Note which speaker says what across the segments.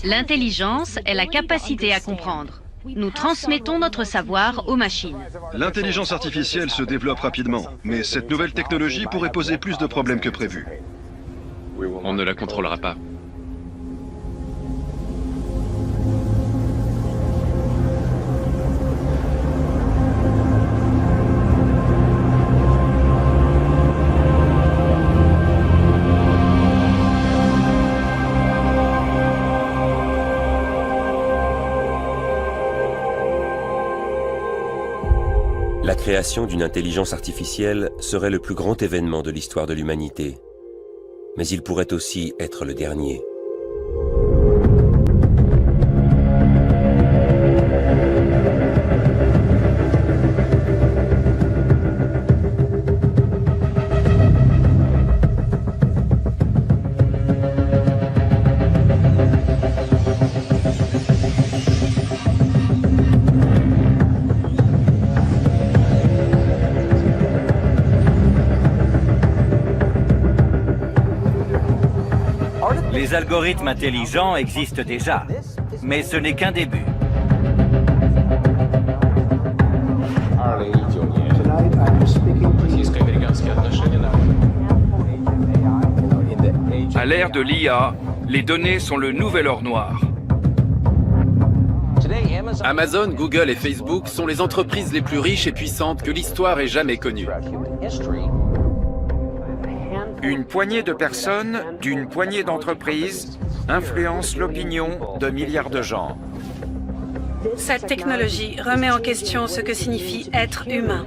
Speaker 1: L'intelligence est la capacité à comprendre. Nous transmettons notre savoir aux machines.
Speaker 2: L'intelligence artificielle se développe rapidement, mais cette nouvelle technologie pourrait poser plus de problèmes que prévu.
Speaker 3: On ne la contrôlera pas.
Speaker 4: La création d'une intelligence artificielle serait le plus grand événement de l'histoire de l'humanité. Mais il pourrait aussi être le dernier.
Speaker 5: Les algorithmes intelligents existent déjà, mais ce n'est qu'un début.
Speaker 6: À l'ère de l'IA, les données sont le nouvel or noir.
Speaker 3: Amazon, Google et Facebook sont les entreprises les plus riches et puissantes que l'histoire ait jamais connues.
Speaker 6: Une poignée de personnes, d'une poignée d'entreprises, influencent l'opinion de milliards de gens.
Speaker 7: Cette technologie remet en question ce que signifie être humain.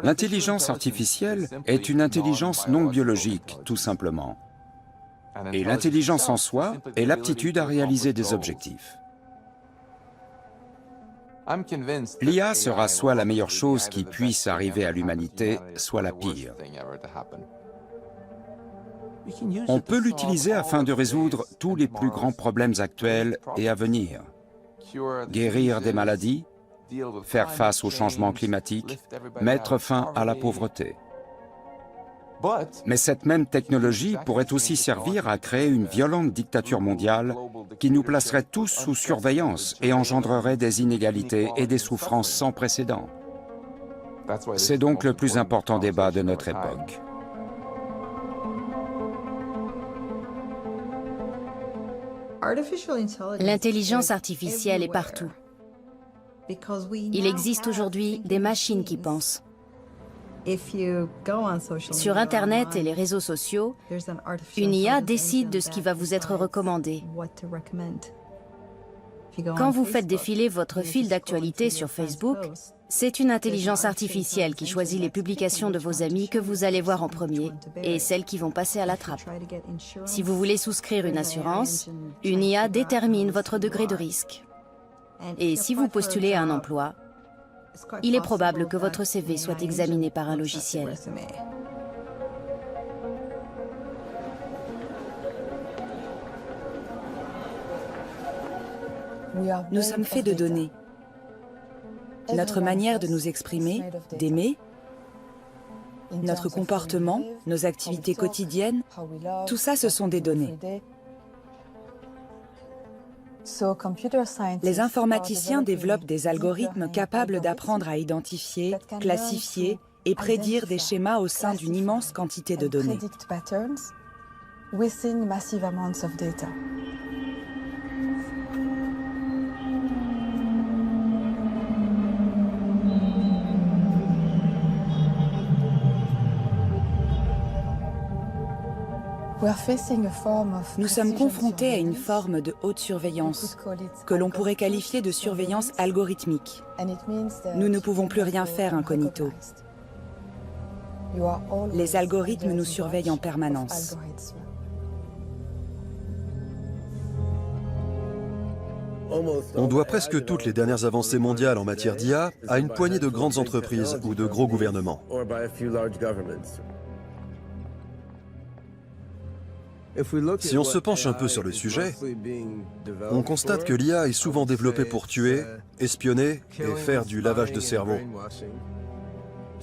Speaker 8: L'intelligence artificielle est une intelligence non biologique, tout simplement. Et l'intelligence en soi est l'aptitude à réaliser des objectifs. L'IA sera soit la meilleure chose qui puisse arriver à l'humanité, soit la pire. On peut l'utiliser afin de résoudre tous les plus grands problèmes actuels et à venir. Guérir des maladies, faire face au changement climatique, mettre fin à la pauvreté. Mais cette même technologie pourrait aussi servir à créer une violente dictature mondiale qui nous placerait tous sous surveillance et engendrerait des inégalités et des souffrances sans précédent. C'est donc le plus important débat de notre époque.
Speaker 9: L'intelligence artificielle est partout. Il existe aujourd'hui des machines qui pensent. Sur Internet et les réseaux sociaux, une IA décide de ce qui va vous être recommandé. Quand vous faites défiler votre fil d'actualité sur Facebook, c'est une intelligence artificielle qui choisit les publications de vos amis que vous allez voir en premier et celles qui vont passer à la trappe. Si vous voulez souscrire une assurance, une IA détermine votre degré de risque. Et si vous postulez à un emploi, il est probable que votre CV soit examiné par un logiciel.
Speaker 10: Nous sommes faits de données. Notre manière de nous exprimer, d'aimer, notre comportement, nos activités quotidiennes, tout ça, ce sont des données. Les informaticiens développent des algorithmes capables d'apprendre à identifier, classifier et prédire des schémas au sein d'une immense quantité de données. Nous sommes confrontés à une forme de haute surveillance, que l'on pourrait qualifier de surveillance algorithmique. Nous ne pouvons plus rien faire incognito. Les algorithmes nous surveillent en permanence.
Speaker 11: On doit presque toutes les dernières avancées mondiales en matière d'IA à une poignée de grandes entreprises ou de gros gouvernements. Si on se penche un peu sur le sujet, on constate que l'IA est souvent développée pour tuer, espionner et faire du lavage de cerveau.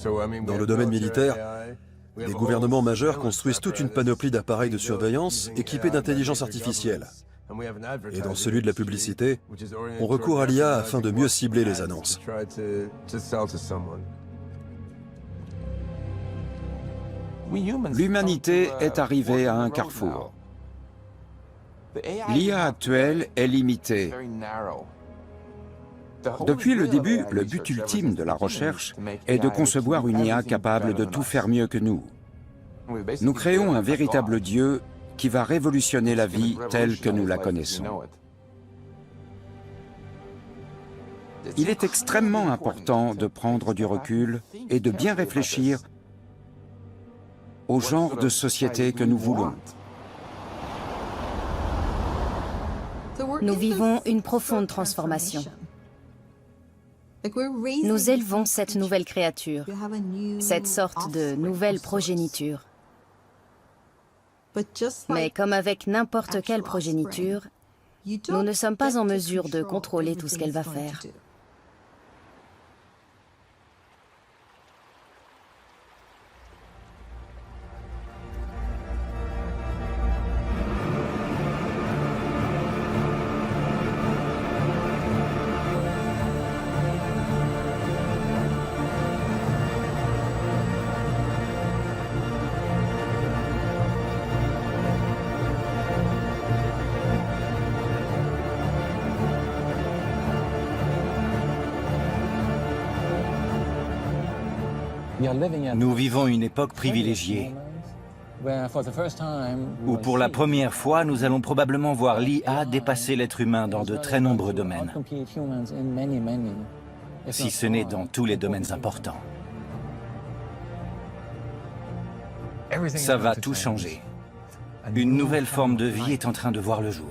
Speaker 11: Dans le domaine militaire, les gouvernements majeurs construisent toute une panoplie d'appareils de surveillance équipés d'intelligence artificielle. Et dans celui de la publicité, on recourt à l'IA afin de mieux cibler les annonces.
Speaker 8: L'humanité est arrivée à un carrefour. L'IA actuelle est limitée. Depuis le début, le but ultime de la recherche est de concevoir une IA capable de tout faire mieux que nous. Nous créons un véritable Dieu qui va révolutionner la vie telle que nous la connaissons. Il est extrêmement important de prendre du recul et de bien réfléchir au genre de société que nous voulons.
Speaker 9: Nous vivons une profonde transformation. Nous élevons cette nouvelle créature, cette sorte de nouvelle progéniture. Mais comme avec n'importe quelle progéniture, nous ne sommes pas en mesure de contrôler tout ce qu'elle va faire.
Speaker 5: Nous vivons une époque privilégiée, où pour la première fois, nous allons probablement voir l'IA dépasser l'être humain dans de très nombreux domaines, si ce n'est dans tous les domaines importants. Ça va tout changer. Une nouvelle forme de vie est en train de voir le jour.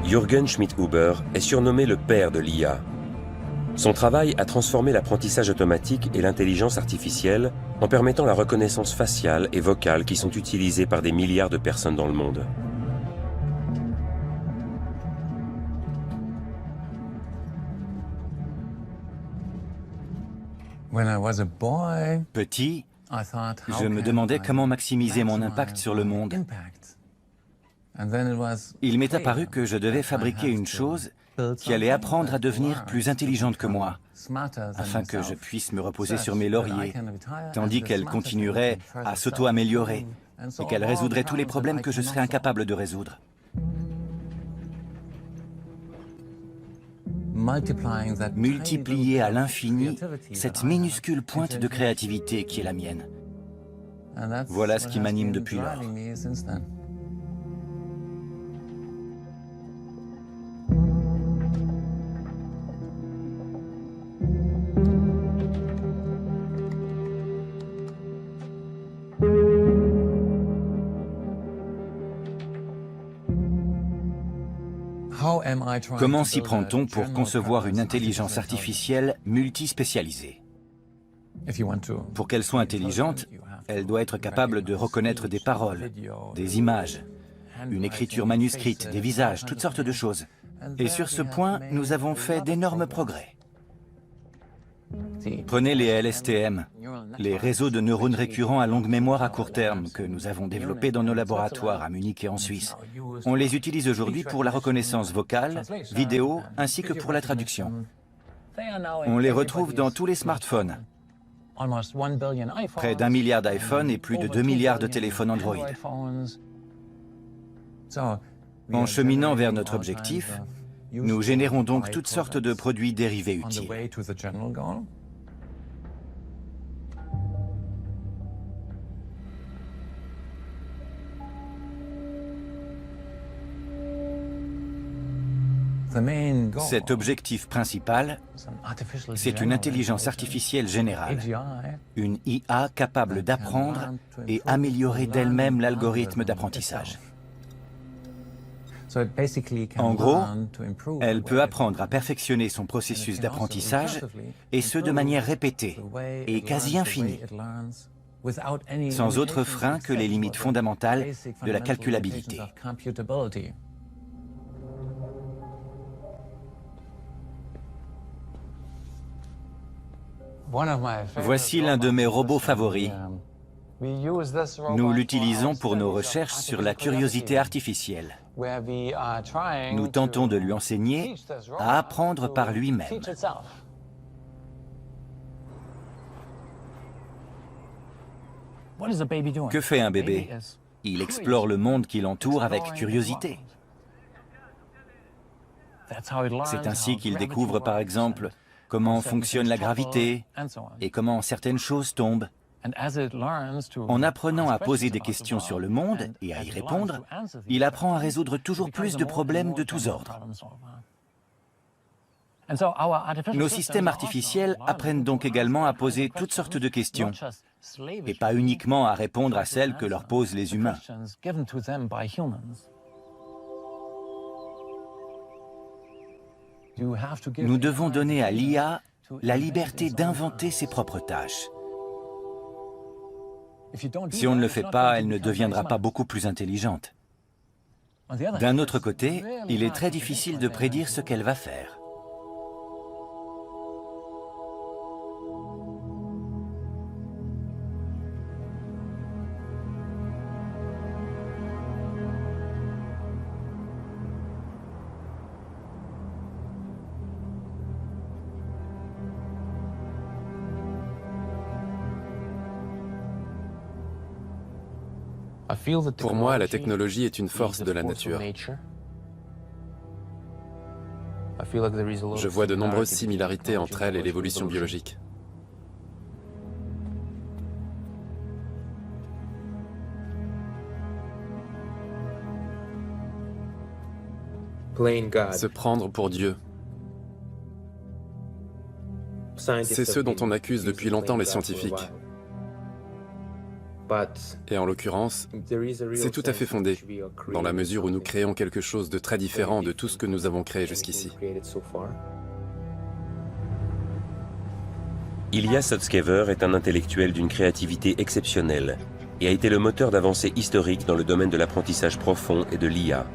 Speaker 4: Jürgen Schmidhuber est surnommé le père de l'IA. Son travail a transformé l'apprentissage automatique et l'intelligence artificielle en permettant la reconnaissance faciale et vocale qui sont utilisées par des milliards de personnes dans le monde.
Speaker 5: Petit, je me demandais comment maximiser mon impact sur le monde. Il m'est apparu que je devais fabriquer une chose qui allait apprendre à devenir plus intelligente que moi, afin que je puisse me reposer sur mes lauriers, tandis qu'elle continuerait à s'auto-améliorer et qu'elle résoudrait tous les problèmes que je serais incapable de résoudre. Multiplier à l'infini cette minuscule pointe de créativité qui est la mienne. Voilà ce qui m'anime depuis lors. Comment s'y prend-on pour concevoir une intelligence artificielle multispécialisée? Pour qu'elle soit intelligente, elle doit être capable de reconnaître des paroles, des images, une écriture manuscrite, des visages, toutes sortes de choses. Et sur ce point, nous avons fait d'énormes progrès. Prenez les LSTM, les réseaux de neurones récurrents à longue mémoire à court terme que nous avons développés dans nos laboratoires à Munich et en Suisse. On les utilise aujourd'hui pour la reconnaissance vocale, vidéo, ainsi que pour la traduction. On les retrouve dans tous les smartphones. Près d'1 milliard d'iPhones et plus de 2 milliards de téléphones Android. En cheminant vers notre objectif, nous générons donc toutes sortes de produits dérivés utiles. Cet objectif principal, c'est une intelligence artificielle générale, une IA capable d'apprendre et améliorer d'elle-même l'algorithme d'apprentissage. En gros, elle peut apprendre à perfectionner son processus d'apprentissage, et ce de manière répétée et quasi infinie, sans autre frein que les limites fondamentales de la calculabilité. Voici l'un de mes robots favoris. Nous l'utilisons pour nos recherches sur la curiosité artificielle. Nous tentons de lui enseigner à apprendre par lui-même. Que fait un bébé? Il explore le monde qui l'entoure avec curiosité. C'est ainsi qu'il découvre par exemple comment fonctionne la gravité et comment certaines choses tombent. En apprenant à poser des questions sur le monde et à y répondre, il apprend à résoudre toujours plus de problèmes de tous ordres. Nos systèmes artificiels apprennent donc également à poser toutes sortes de questions, et pas uniquement à répondre à celles que leur posent les humains. Nous devons donner à l'IA la liberté d'inventer ses propres tâches. Si on ne le fait pas, elle ne deviendra pas beaucoup plus intelligente. D'un autre côté, il est très difficile de prédire ce qu'elle va faire.
Speaker 3: Pour moi, la technologie est une force de la nature. Je vois de nombreuses similarités entre elle et l'évolution biologique. Se prendre pour Dieu. C'est ce dont on accuse depuis longtemps les scientifiques. Et en l'occurrence, c'est tout à fait fondé, dans la mesure où nous créons quelque chose de très différent de tout ce que nous avons créé jusqu'ici.
Speaker 4: Ilya Sutskever est un intellectuel d'une créativité exceptionnelle et a été le moteur d'avancées historiques dans le domaine de l'apprentissage profond et de l'IA.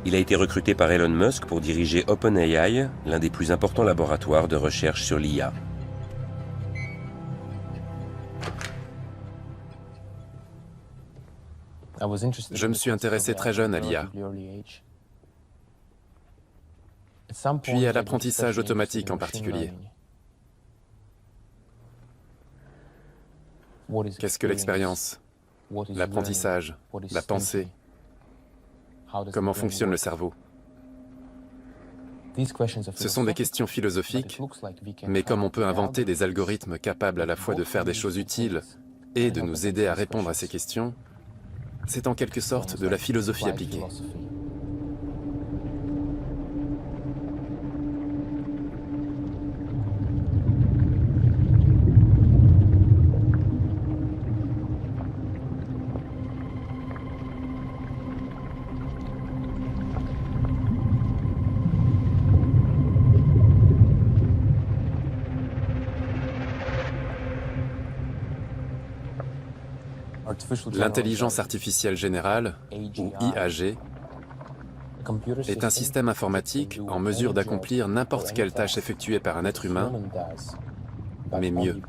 Speaker 4: Il a été recruté par Elon Musk pour diriger OpenAI, l'un des plus importants laboratoires de recherche sur l'IA.
Speaker 3: Je me suis intéressé très jeune à l'IA, puis à l'apprentissage automatique en particulier. Qu'est-ce que l'expérience, l'apprentissage, la pensée? Comment fonctionne le cerveau? Ce sont des questions philosophiques, mais comme on peut inventer des algorithmes capables à la fois de faire des choses utiles et de nous aider à répondre à ces questions, c'est en quelque sorte de la philosophie appliquée. L'intelligence artificielle générale, ou IAG, est un système informatique en mesure d'accomplir n'importe quelle tâche effectuée par un être humain, mais mieux.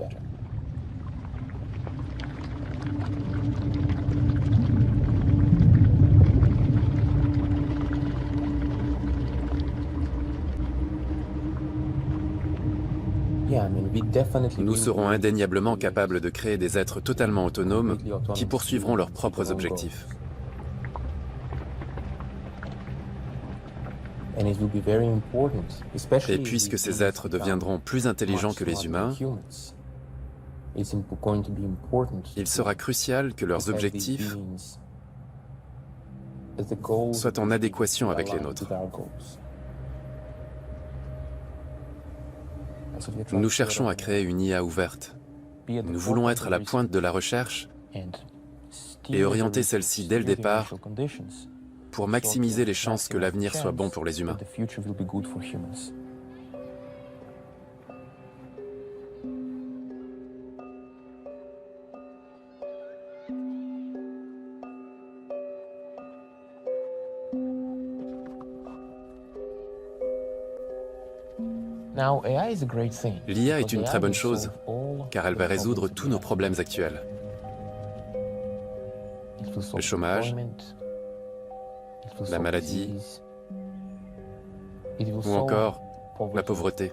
Speaker 3: Nous serons indéniablement capables de créer des êtres totalement autonomes qui poursuivront leurs propres objectifs. Et puisque ces êtres deviendront plus intelligents que les humains, il sera crucial que leurs objectifs soient en adéquation avec les nôtres. Nous cherchons à créer une IA ouverte. Nous voulons être à la pointe de la recherche et orienter celle-ci dès le départ pour maximiser les chances que l'avenir soit bon pour les humains. L'IA est une très bonne chose, car elle va résoudre tous nos problèmes actuels. Le chômage, la maladie, ou encore la pauvreté.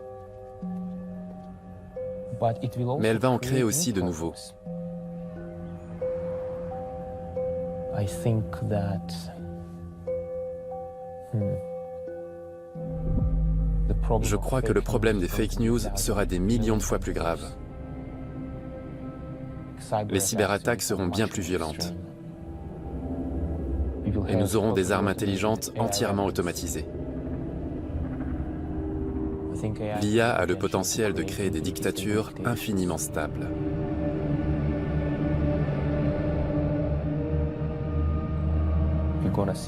Speaker 3: Mais elle va en créer aussi de nouveaux. Je crois que le problème des fake news sera des millions de fois plus grave. Les cyberattaques seront bien plus violentes. Et nous aurons des armes intelligentes entièrement automatisées. L'IA a le potentiel de créer des dictatures infiniment stables.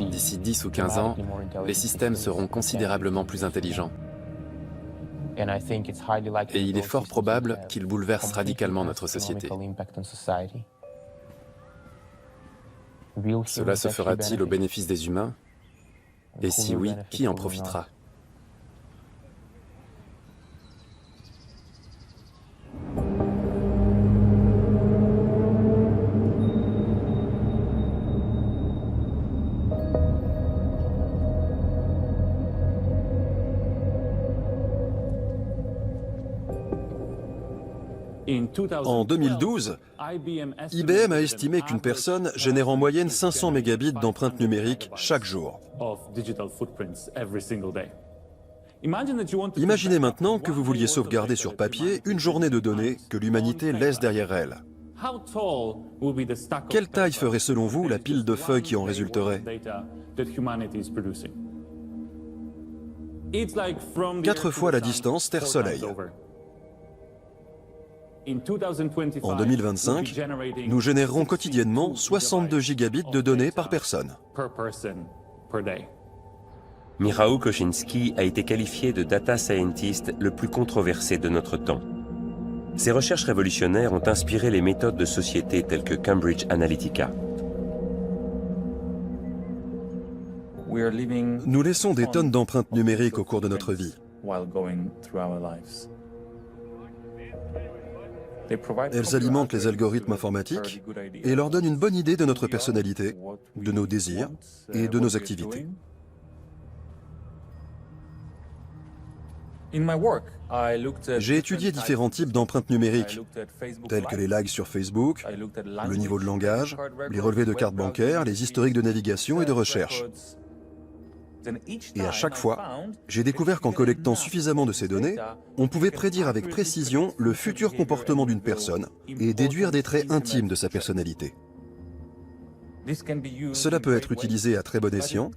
Speaker 3: D'ici 10 ou 15 ans, les systèmes seront considérablement plus intelligents. Et il est fort probable qu'ils bouleversent radicalement notre société. Cela se fera-t-il au bénéfice des humains? Et si oui, qui en profitera?
Speaker 11: En 2012, IBM a estimé qu'une personne génère en moyenne 500 mégabits d'empreintes numériques chaque jour. Imaginez maintenant que vous vouliez sauvegarder sur papier une journée de données que l'humanité laisse derrière elle. Quelle taille ferait selon vous la pile de feuilles qui en résulterait? 4 fois la distance Terre-Soleil. En 2025, nous générerons quotidiennement 62 gigabits de données par personne.
Speaker 4: Michał Kosinski a été qualifié de data scientist le plus controversé de notre temps. Ses recherches révolutionnaires ont inspiré les méthodes de société telles que Cambridge Analytica.
Speaker 11: Nous laissons des tonnes d'empreintes numériques au cours de notre vie. Elles alimentent les algorithmes informatiques et leur donnent une bonne idée de notre personnalité, de nos désirs et de nos activités. J'ai étudié différents types d'empreintes numériques, tels que les likes sur Facebook, le niveau de langage, les relevés de cartes bancaires, les historiques de navigation et de recherche. Et à chaque fois, j'ai découvert qu'en collectant suffisamment de ces données, on pouvait prédire avec précision le futur comportement d'une personne et déduire des traits intimes de sa personnalité. Cela peut être utilisé à très bon escient,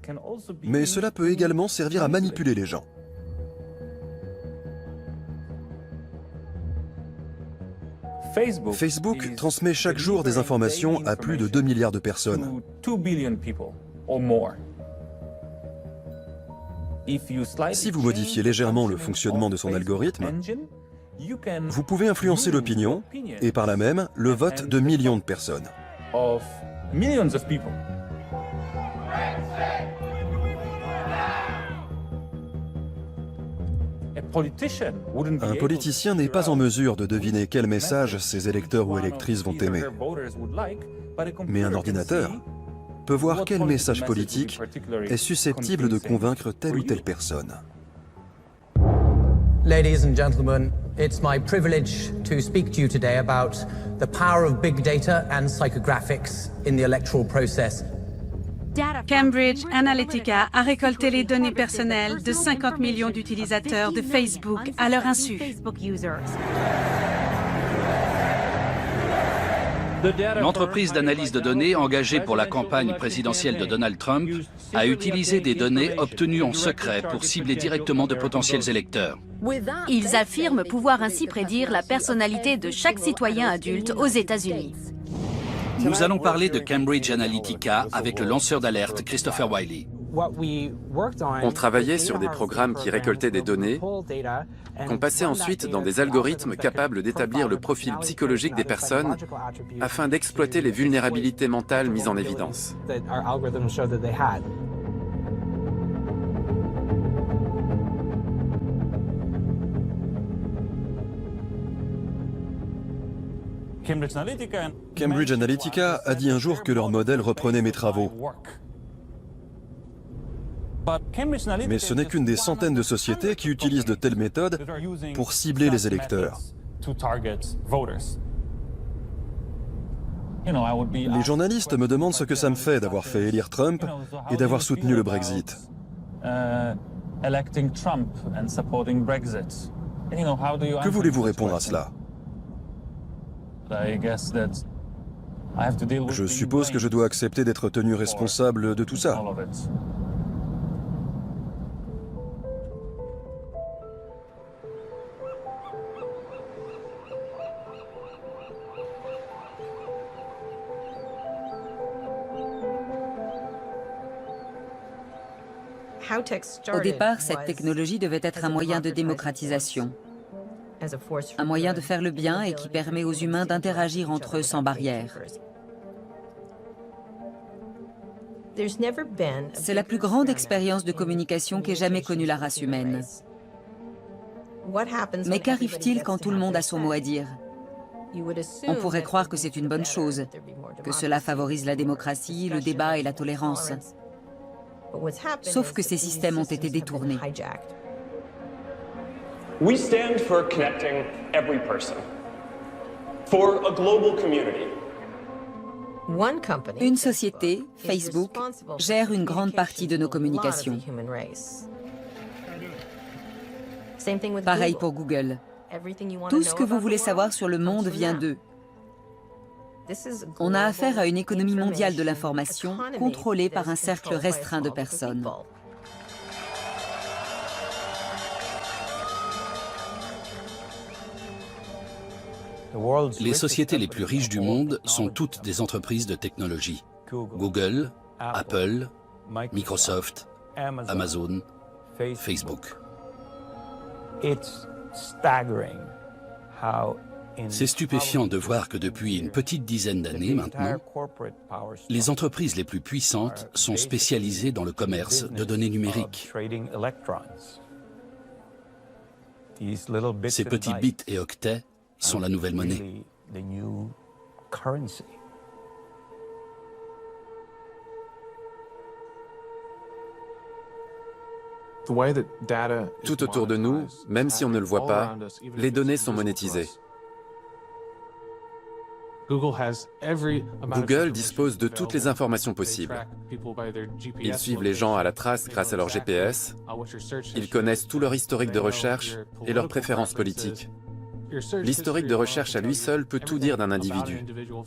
Speaker 11: mais cela peut également servir à manipuler les gens. Facebook transmet chaque jour des informations à plus de 2 milliards de personnes. Si vous modifiez légèrement le fonctionnement de son algorithme, vous pouvez influencer l'opinion et par là même le vote de millions de personnes. Un politicien n'est pas en mesure de deviner quel message ses électeurs ou électrices vont aimer. Mais un ordinateur peut voir quel message politique est susceptible de convaincre telle ou telle personne.
Speaker 12: Ladies and gentlemen, it's my privilege to speak to you today about the power of big data and psychographics in the electoral process.
Speaker 7: Cambridge Analytica a récolté les données personnelles de 50 millions d'utilisateurs de Facebook à leur insu.
Speaker 13: L'entreprise d'analyse de données engagée pour la campagne présidentielle de Donald Trump a utilisé des données obtenues en secret pour cibler directement de potentiels électeurs.
Speaker 14: Ils affirment pouvoir ainsi prédire la personnalité de chaque citoyen adulte aux États-Unis.
Speaker 13: Nous allons parler de Cambridge Analytica avec le lanceur d'alerte Christopher Wylie.
Speaker 3: On travaillait sur des programmes qui récoltaient des données, qu'on passait ensuite dans des algorithmes capables d'établir le profil psychologique des personnes afin d'exploiter les vulnérabilités mentales mises en évidence.
Speaker 11: Cambridge Analytica a dit un jour que leur modèle reprenait mes travaux. Mais ce n'est qu'une des centaines de sociétés qui utilisent de telles méthodes pour cibler les électeurs. Les journalistes me demandent ce que ça me fait d'avoir fait élire Trump et d'avoir soutenu le Brexit. Que voulez-vous répondre à cela? Je suppose que je dois accepter d'être tenu responsable de tout ça.
Speaker 10: Au départ, cette technologie devait être un moyen de démocratisation, un moyen de faire le bien et qui permet aux humains d'interagir entre eux sans barrière. C'est la plus grande expérience de communication qu'ait jamais connue la race humaine. Mais qu'arrive-t-il quand tout le monde a son mot à dire? On pourrait croire que c'est une bonne chose, que cela favorise la démocratie, le débat et la tolérance. Sauf que ces systèmes ont été détournés.
Speaker 15: We stand for connecting every person, for a global community.
Speaker 10: Une société, Facebook, gère une grande partie de nos communications. Pareil pour Google. Tout ce que vous voulez savoir sur le monde vient d'eux. On a affaire à une économie mondiale de l'information contrôlée par un cercle restreint de personnes.
Speaker 13: Les sociétés les plus riches du monde sont toutes des entreprises de technologie. Google, Apple, Microsoft, Amazon, Facebook. C'est stupéfiant de voir que depuis une petite dizaine d'années maintenant, les entreprises les plus puissantes sont spécialisées dans le commerce de données numériques. Ces petits bits et octets sont la nouvelle monnaie.
Speaker 3: Tout autour de nous, même si on ne le voit pas, les données sont monétisées. Google dispose de toutes les informations possibles. Ils suivent les gens à la trace grâce à leur GPS. Ils connaissent tout leur historique de recherche et leurs préférences politiques. L'historique de recherche à lui seul peut tout dire d'un individu,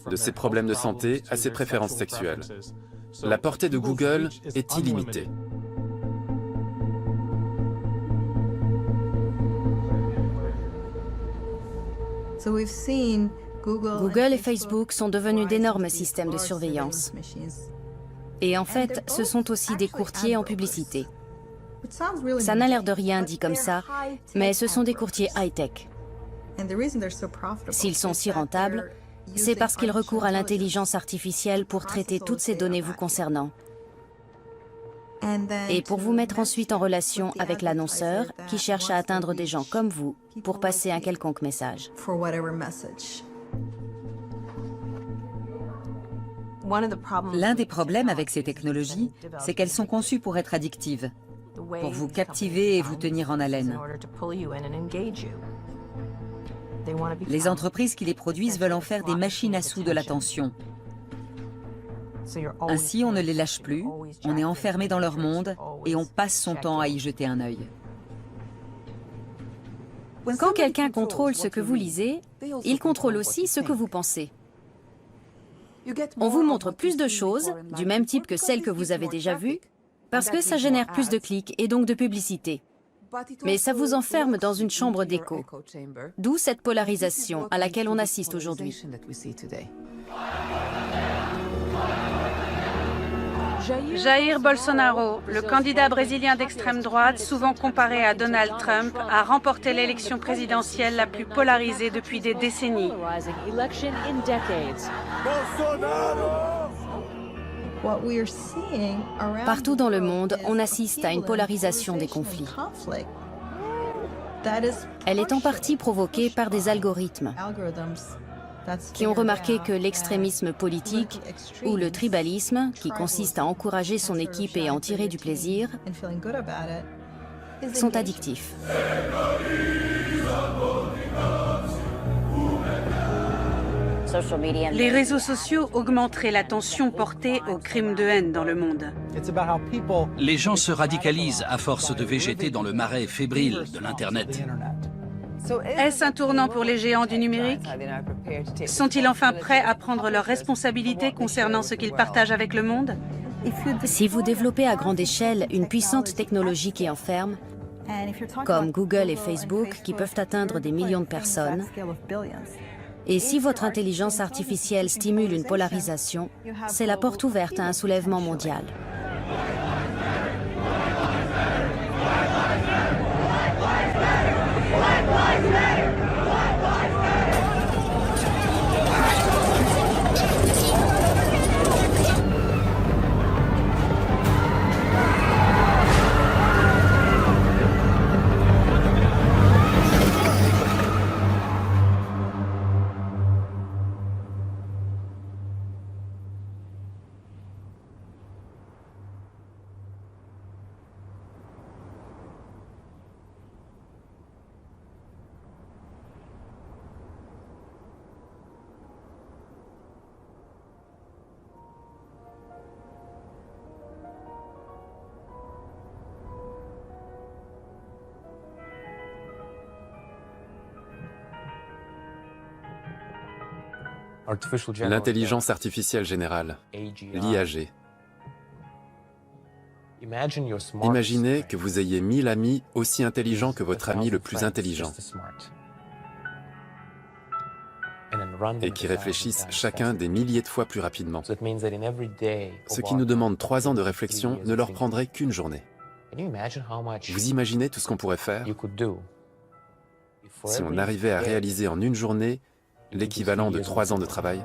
Speaker 3: de ses problèmes de santé à ses préférences sexuelles. La portée de Google est illimitée.
Speaker 9: Google et Facebook sont devenus d'énormes systèmes de surveillance. Et en fait, ce sont aussi des courtiers en publicité. Ça n'a l'air de rien dit comme ça, mais ce sont des courtiers high-tech. S'ils sont si rentables, c'est parce qu'ils recourent à l'intelligence artificielle pour traiter toutes ces données vous concernant. Et pour vous mettre ensuite en relation avec l'annonceur qui cherche à atteindre des gens comme vous pour passer un quelconque message.
Speaker 10: L'un des problèmes avec ces technologies, c'est qu'elles sont conçues pour être addictives, pour vous captiver et vous tenir en haleine. Les entreprises qui les produisent veulent en faire des machines à sous de l'attention. Ainsi, on ne les lâche plus, on est enfermé dans leur monde et on passe son temps à y jeter un œil.
Speaker 14: Quand quelqu'un contrôle ce que vous lisez, il contrôle aussi ce que vous pensez.
Speaker 9: On vous montre plus de choses, du même type que celles que vous avez déjà vues, parce que ça génère plus de clics et donc de publicité. Mais ça vous enferme dans une chambre d'écho. D'où cette polarisation à laquelle on assiste aujourd'hui.
Speaker 7: Jair Bolsonaro, le candidat brésilien d'extrême droite, souvent comparé à Donald Trump, a remporté l'élection présidentielle la plus polarisée depuis des décennies.
Speaker 9: Partout dans le monde, on assiste à une polarisation des conflits. Elle est en partie provoquée par des algorithmes qui ont remarqué que l'extrémisme politique ou le tribalisme, qui consiste à encourager son équipe et à en tirer du plaisir, sont addictifs.
Speaker 7: Les réseaux sociaux augmenteraient la tension portée aux crimes de haine dans le monde.
Speaker 13: Les gens se radicalisent à force de végéter dans le marais fébrile de l'Internet.
Speaker 7: Est-ce un tournant pour les géants du numérique? Sont-ils enfin prêts à prendre leurs responsabilités concernant ce qu'ils partagent avec le monde?
Speaker 9: Si vous développez à grande échelle une puissante technologie qui enferme, comme Google et Facebook qui peuvent atteindre des millions de personnes, et si votre intelligence artificielle stimule une polarisation, c'est la porte ouverte à un soulèvement mondial.
Speaker 3: L'intelligence artificielle générale, l'IAG. Imaginez que vous ayez 1000 amis aussi intelligents que votre ami le plus intelligent et qui réfléchissent chacun des milliers de fois plus rapidement. Ce qui nous demande 3 ans de réflexion ne leur prendrait qu'une journée. Vous imaginez tout ce qu'on pourrait faire si on arrivait à réaliser en une journée l'équivalent de 3 ans de travail?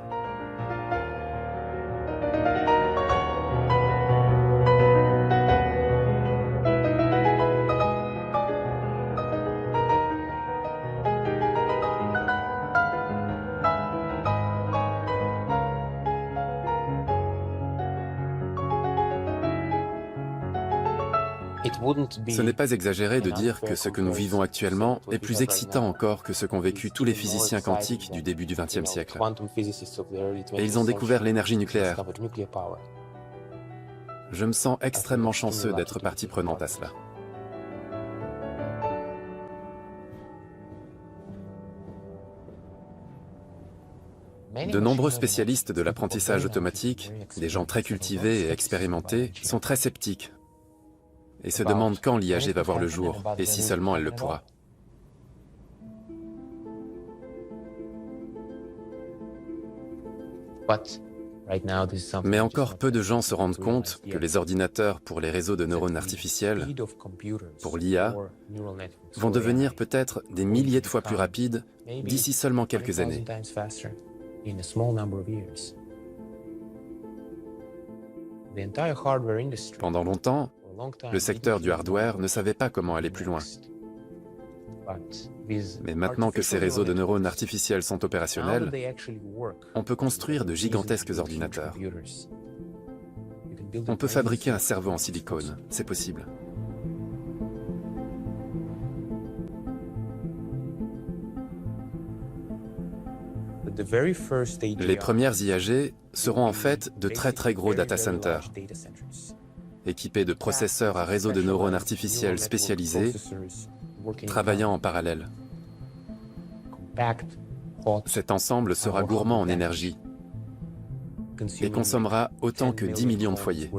Speaker 3: Ce n'est pas exagéré de dire que ce que nous vivons actuellement est plus excitant encore que ce qu'ont vécu tous les physiciens quantiques du début du XXe siècle. Et ils ont découvert l'énergie nucléaire. Je me sens extrêmement chanceux d'être partie prenante à cela. De nombreux spécialistes de l'apprentissage automatique, des gens très cultivés et expérimentés, sont très sceptiques et se demandent quand l'IAG va voir le jour, et si seulement elle le pourra. Mais encore peu de gens se rendent compte que les ordinateurs pour les réseaux de neurones artificiels, pour l'IA, vont devenir peut-être des milliers de fois plus rapides d'ici seulement quelques années. Pendant longtemps, le secteur du hardware ne savait pas comment aller plus loin. Mais maintenant que ces réseaux de neurones artificiels sont opérationnels, on peut construire de gigantesques ordinateurs. On peut fabriquer un cerveau en silicone, c'est possible. Les premières IAG seront en fait de très gros data centers, équipés de processeurs à réseau de neurones artificiels spécialisés, travaillant en parallèle. Cet ensemble sera gourmand en énergie et consommera autant que 10 millions de foyers.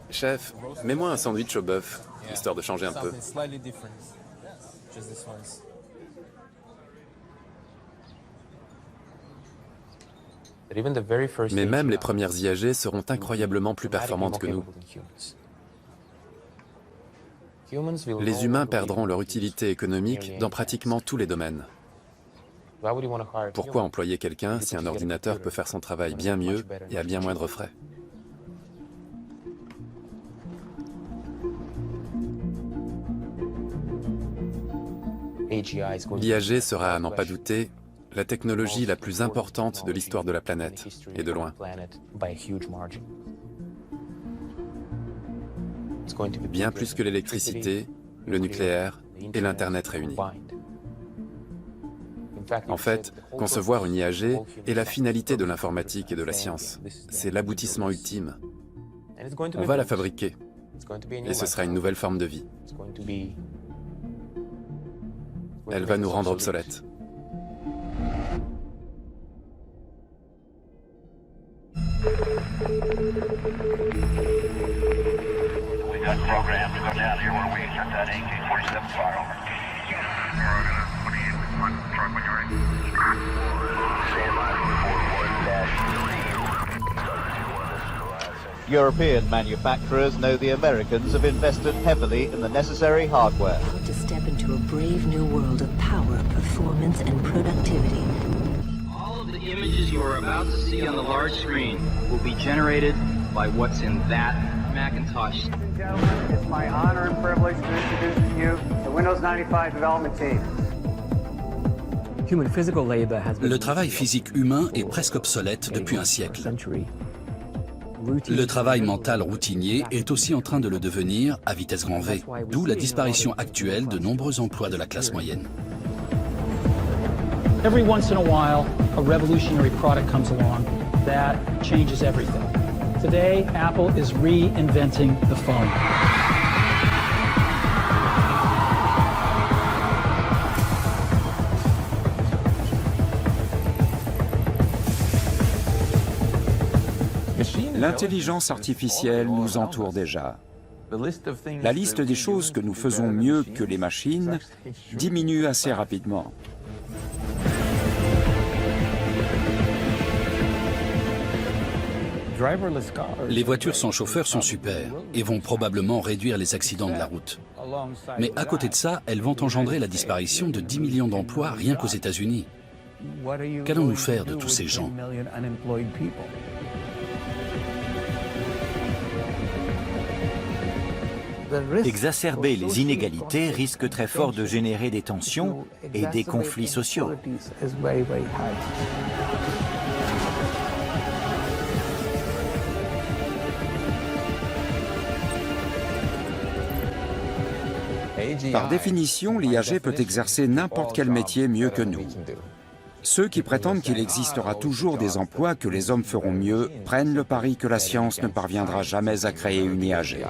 Speaker 3: Chef, mets-moi un sandwich au bœuf, histoire de changer un peu. Mais même les premières IAG seront incroyablement plus performantes que nous. Les humains perdront leur utilité économique dans pratiquement tous les domaines. Pourquoi employer quelqu'un si un ordinateur peut faire son travail bien mieux et à bien moindre frais? L'IAG sera, à n'en pas douter, la technologie la plus importante de l'histoire de la planète, et de loin. Bien plus que l'électricité, le nucléaire et l'Internet réunis. En fait, concevoir une IAG est la finalité de l'informatique et de la science. C'est l'aboutissement ultime. On va la fabriquer, et ce sera une nouvelle forme de vie. Elle va nous rendre obsolètes.
Speaker 16: European manufacturers know the Americans have invested heavily in the necessary hardware.
Speaker 17: To step into a brave new world of power, performance, and productivity.
Speaker 18: All of the images you are about to see on the large screen will be generated by what's in that Macintosh.
Speaker 19: Ladies and gentlemen, it's my honor and privilege to introduce to you the Windows 95 development team.
Speaker 13: Le travail physique humain est presque obsolète depuis un siècle. Le travail mental routinier est aussi en train de le devenir à vitesse grand V, d'où la disparition actuelle de nombreux emplois de la classe moyenne.
Speaker 20: Every once in a while, a revolutionary product comes along that changes everything. Today, Apple is reinventing the phone.
Speaker 8: L'intelligence artificielle nous entoure déjà. La liste des choses que nous faisons mieux que les machines diminue assez rapidement.
Speaker 13: Les voitures sans chauffeur sont super et vont probablement réduire les accidents de la route. Mais à côté de ça, elles vont engendrer la disparition de 10 millions d'emplois rien qu'aux États-Unis. Qu'allons-nous faire de tous ces gens ?
Speaker 5: Exacerber les inégalités risque très fort de générer des tensions et des conflits sociaux.
Speaker 8: Par définition, l'IAG peut exercer n'importe quel métier mieux que nous. Ceux qui prétendent qu'il existera toujours des emplois que les hommes feront mieux prennent le pari que la science ne parviendra jamais à créer une IAG.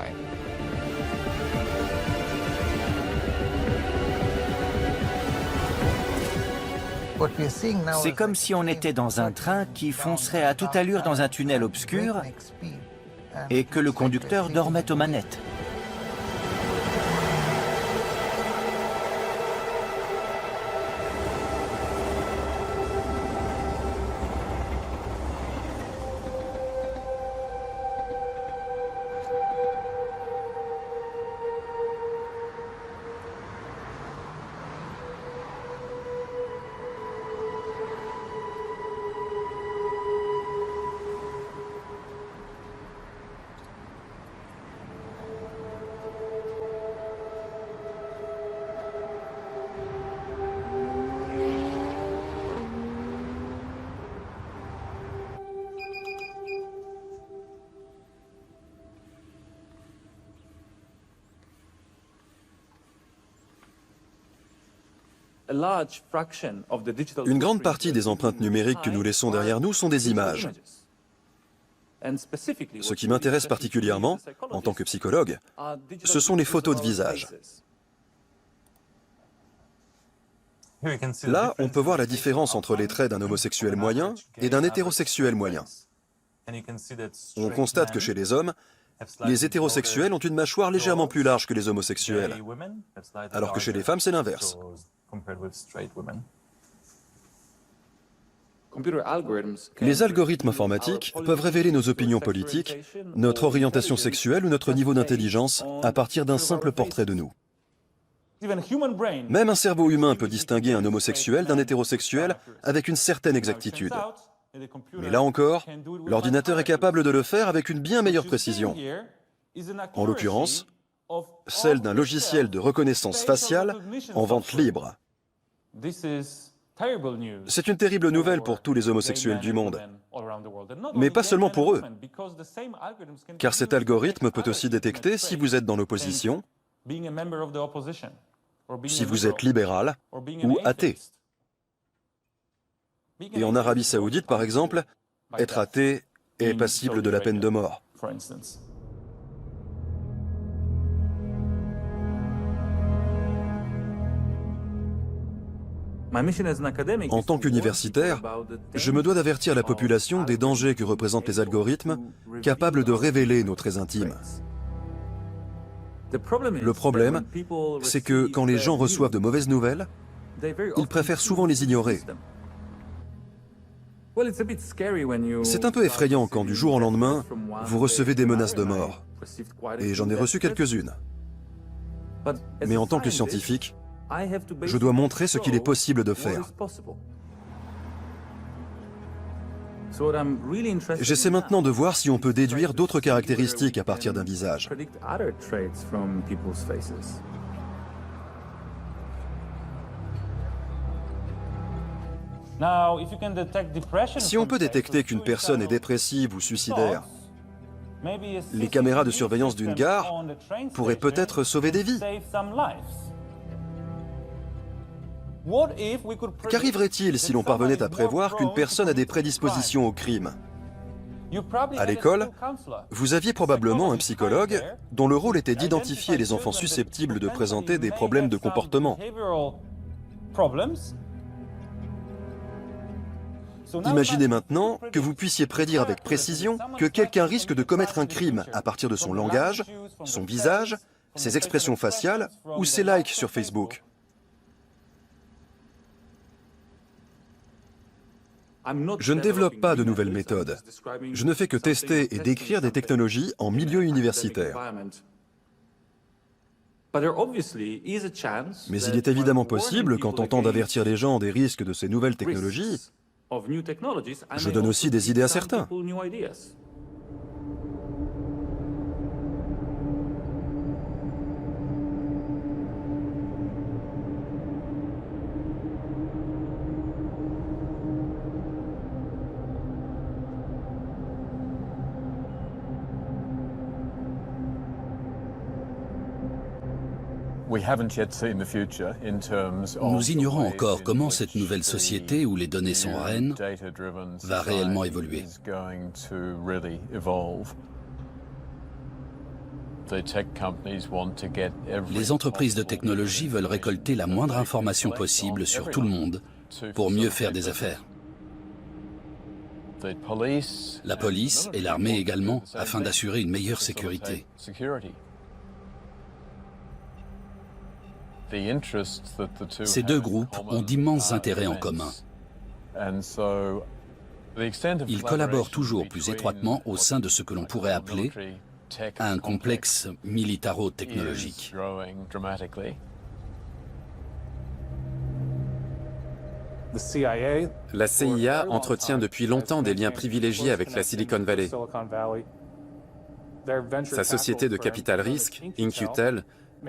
Speaker 5: C'est comme si on était dans un train qui foncerait à toute allure dans un tunnel obscur et que le conducteur dormait aux manettes.
Speaker 11: Une grande partie des empreintes numériques que nous laissons derrière nous sont des images. Ce qui m'intéresse particulièrement, en tant que psychologue, ce sont les photos de visage. Là, on peut voir la différence entre les traits d'un homosexuel moyen et d'un hétérosexuel moyen. On constate que chez les hommes, les hétérosexuels ont une mâchoire légèrement plus large que les homosexuels, alors que chez les femmes, c'est l'inverse. Les algorithmes informatiques peuvent révéler nos opinions politiques, notre orientation sexuelle ou notre niveau d'intelligence à partir d'un simple portrait de nous. Même un cerveau humain peut distinguer un homosexuel d'un hétérosexuel avec une certaine exactitude. Mais là encore, l'ordinateur est capable de le faire avec une bien meilleure précision. En l'occurrence, celle d'un logiciel de reconnaissance faciale en vente libre. C'est une terrible nouvelle pour tous les homosexuels du monde, mais pas seulement pour eux, car cet algorithme peut aussi détecter si vous êtes dans l'opposition, si vous êtes libéral ou athée. Et en Arabie Saoudite, par exemple, être athée est passible de la peine de mort. En tant qu'universitaire, je me dois d'avertir la population des dangers que représentent les algorithmes capables de révéler nos traits intimes. Le problème, c'est que quand les gens reçoivent de mauvaises nouvelles, ils préfèrent souvent les ignorer. C'est un peu effrayant quand du jour au lendemain, vous recevez des menaces de mort. Et j'en ai reçu quelques-unes. Mais en tant que scientifique, je dois montrer ce qu'il est possible de faire. J'essaie maintenant de voir si on peut déduire d'autres caractéristiques à partir d'un visage. Si on peut détecter qu'une personne est dépressive ou suicidaire, les caméras de surveillance d'une gare pourraient peut-être sauver des vies. Qu'arriverait-il si l'on parvenait à prévoir qu'une personne a des prédispositions au crime? À l'école, vous aviez probablement un psychologue dont le rôle était d'identifier les enfants susceptibles de présenter des problèmes de comportement. Imaginez maintenant que vous puissiez prédire avec précision que quelqu'un risque de commettre un crime à partir de son langage, son visage, ses expressions faciales ou ses likes sur Facebook. Je ne développe pas de nouvelles méthodes. Je ne fais que tester et décrire des technologies en milieu universitaire. Mais il est évidemment possible qu'en tentant d'avertir les gens des risques de ces nouvelles technologies, je donne aussi des idées à certains.
Speaker 13: Nous ignorons encore comment cette nouvelle société où les données sont reines va réellement évoluer. Les entreprises de technologie veulent récolter la moindre information possible sur tout le monde pour mieux faire des affaires. La police et l'armée également, afin d'assurer une meilleure sécurité. Ces deux groupes ont d'immenses intérêts en commun. Ils collaborent toujours plus étroitement au sein de ce que l'on pourrait appeler un complexe militaro-technologique.
Speaker 3: La CIA entretient depuis longtemps des liens privilégiés avec la Silicon Valley. Sa société de capital risque, In-Q-Tel,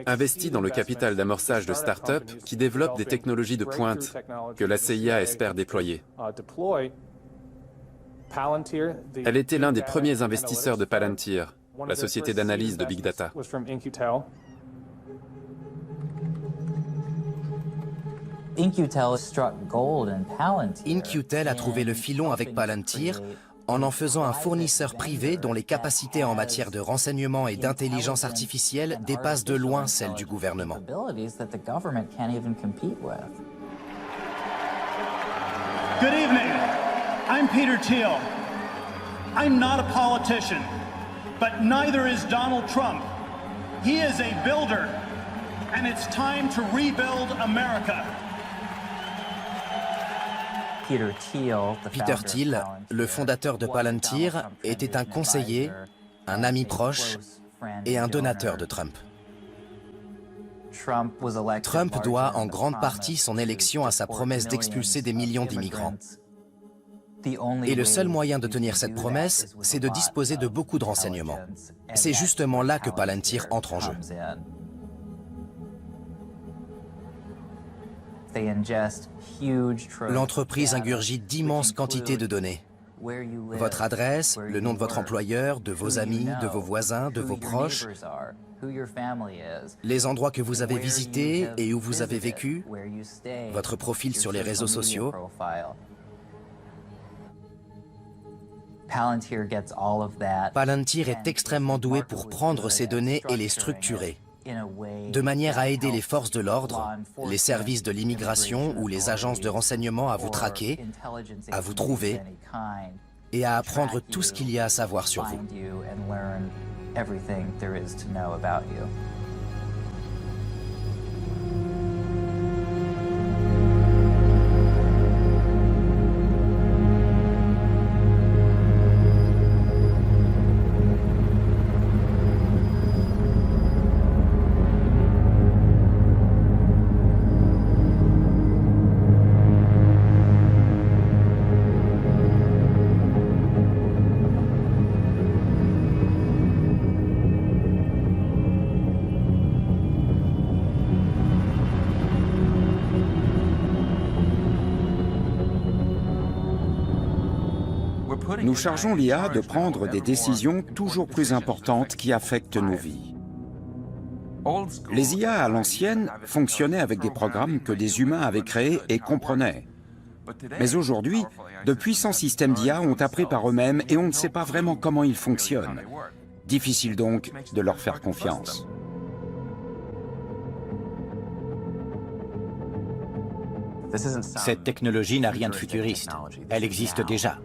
Speaker 3: investit dans le capital d'amorçage de start-up qui développent des technologies de pointe que la CIA espère déployer. Elle était l'un des premiers investisseurs de Palantir, la société d'analyse de Big Data.
Speaker 21: In-Q-Tel a trouvé le filon avec Palantir en faisant un fournisseur privé dont les capacités en matière de renseignement et d'intelligence artificielle dépassent de loin celles du gouvernement.
Speaker 22: Good evening. I'm Peter Thiel. I'm not a politician, but neither is Donald Trump. He is a builder, and it's time to rebuild America.
Speaker 21: Peter Thiel, le fondateur de Palantir, était un conseiller, un ami proche et un donateur de Trump. Trump doit en grande partie son élection à sa promesse d'expulser des millions d'immigrants. Et le seul moyen de tenir cette promesse, c'est de disposer de beaucoup de renseignements. C'est justement là que Palantir entre en jeu. L'entreprise ingurgite d'immenses quantités de données. Votre adresse, le nom de votre employeur, de vos amis, de vos voisins, de vos proches, les endroits que vous avez visités et où vous avez vécu, votre profil sur les réseaux sociaux. Palantir est extrêmement doué pour prendre ces données et les structurer, de manière à aider les forces de l'ordre, les services de l'immigration ou les agences de renseignement à vous traquer, à vous trouver et à apprendre tout ce qu'il y a à savoir sur vous.
Speaker 8: Nous chargeons l'IA de prendre des décisions toujours plus importantes qui affectent nos vies. Les IA à l'ancienne fonctionnaient avec des programmes que des humains avaient créés et comprenaient. Mais aujourd'hui, de puissants systèmes d'IA ont appris par eux-mêmes et on ne sait pas vraiment comment ils fonctionnent. Difficile donc de leur faire confiance.
Speaker 5: Cette technologie n'a rien de futuriste. Elle existe déjà.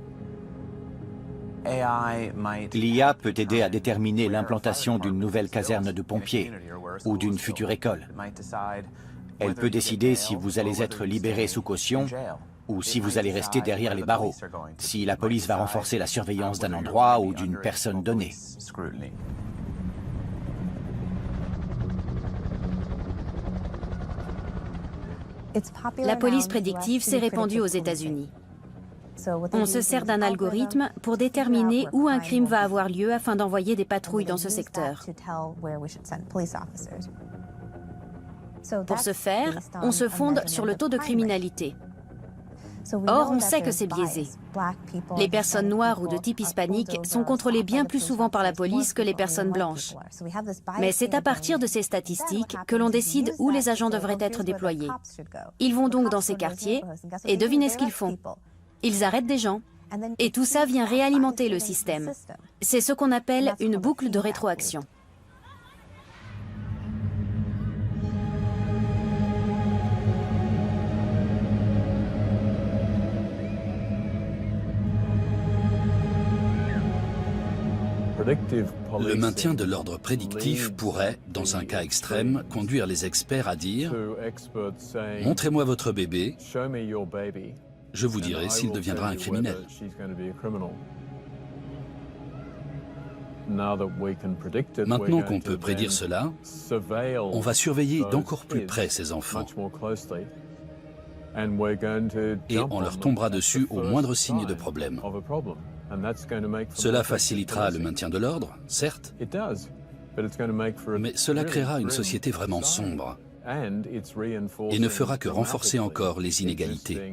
Speaker 5: L'IA peut aider à déterminer l'implantation d'une nouvelle caserne de pompiers ou d'une future école. Elle peut décider si vous allez être libéré sous caution ou si vous allez rester derrière les barreaux, si la police va renforcer la surveillance d'un endroit ou d'une personne donnée.
Speaker 9: La police prédictive s'est répandue aux États-Unis. On se sert d'un algorithme pour déterminer où un crime va avoir lieu afin d'envoyer des patrouilles dans ce secteur. Pour ce faire, on se fonde sur le taux de criminalité. Or, on sait que c'est biaisé. Les personnes noires ou de type hispanique sont contrôlées bien plus souvent par la police que les personnes blanches. Mais c'est à partir de ces statistiques que l'on décide où les agents devraient être déployés. Ils vont donc dans ces quartiers et devinez ce qu'ils font. Ils arrêtent des gens. Et tout ça vient réalimenter le système. C'est ce qu'on appelle une boucle de rétroaction.
Speaker 13: Le maintien de l'ordre prédictif pourrait, dans un cas extrême, conduire les experts à dire « Montrez-moi votre bébé, je vous dirai s'il deviendra un criminel. » Maintenant qu'on peut prédire cela, on va surveiller d'encore plus près ces enfants. Et on leur tombera dessus au moindre signe de problème. Cela facilitera le maintien de l'ordre, certes, mais cela créera une société vraiment sombre et ne fera que renforcer encore les inégalités.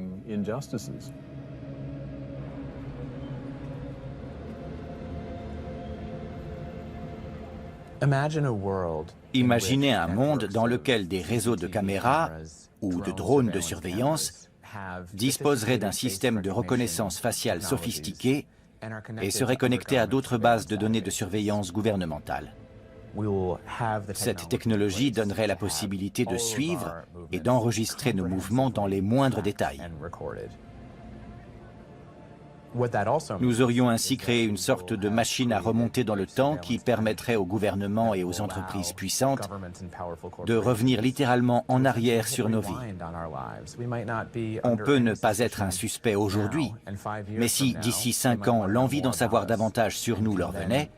Speaker 5: Imaginez un monde dans lequel des réseaux de caméras ou de drones de surveillance disposeraient d'un système de reconnaissance faciale sophistiqué et seraient connectés à d'autres bases de données de surveillance gouvernementale. Cette technologie donnerait la possibilité de suivre et d'enregistrer nos mouvements dans les moindres détails. Nous aurions ainsi créé une sorte de machine à remonter dans le temps qui permettrait aux gouvernements et aux entreprises puissantes de revenir littéralement en arrière sur nos vies. On peut ne pas être un suspect aujourd'hui, mais si d'ici 5 ans l'envie d'en savoir davantage sur nous leur venait,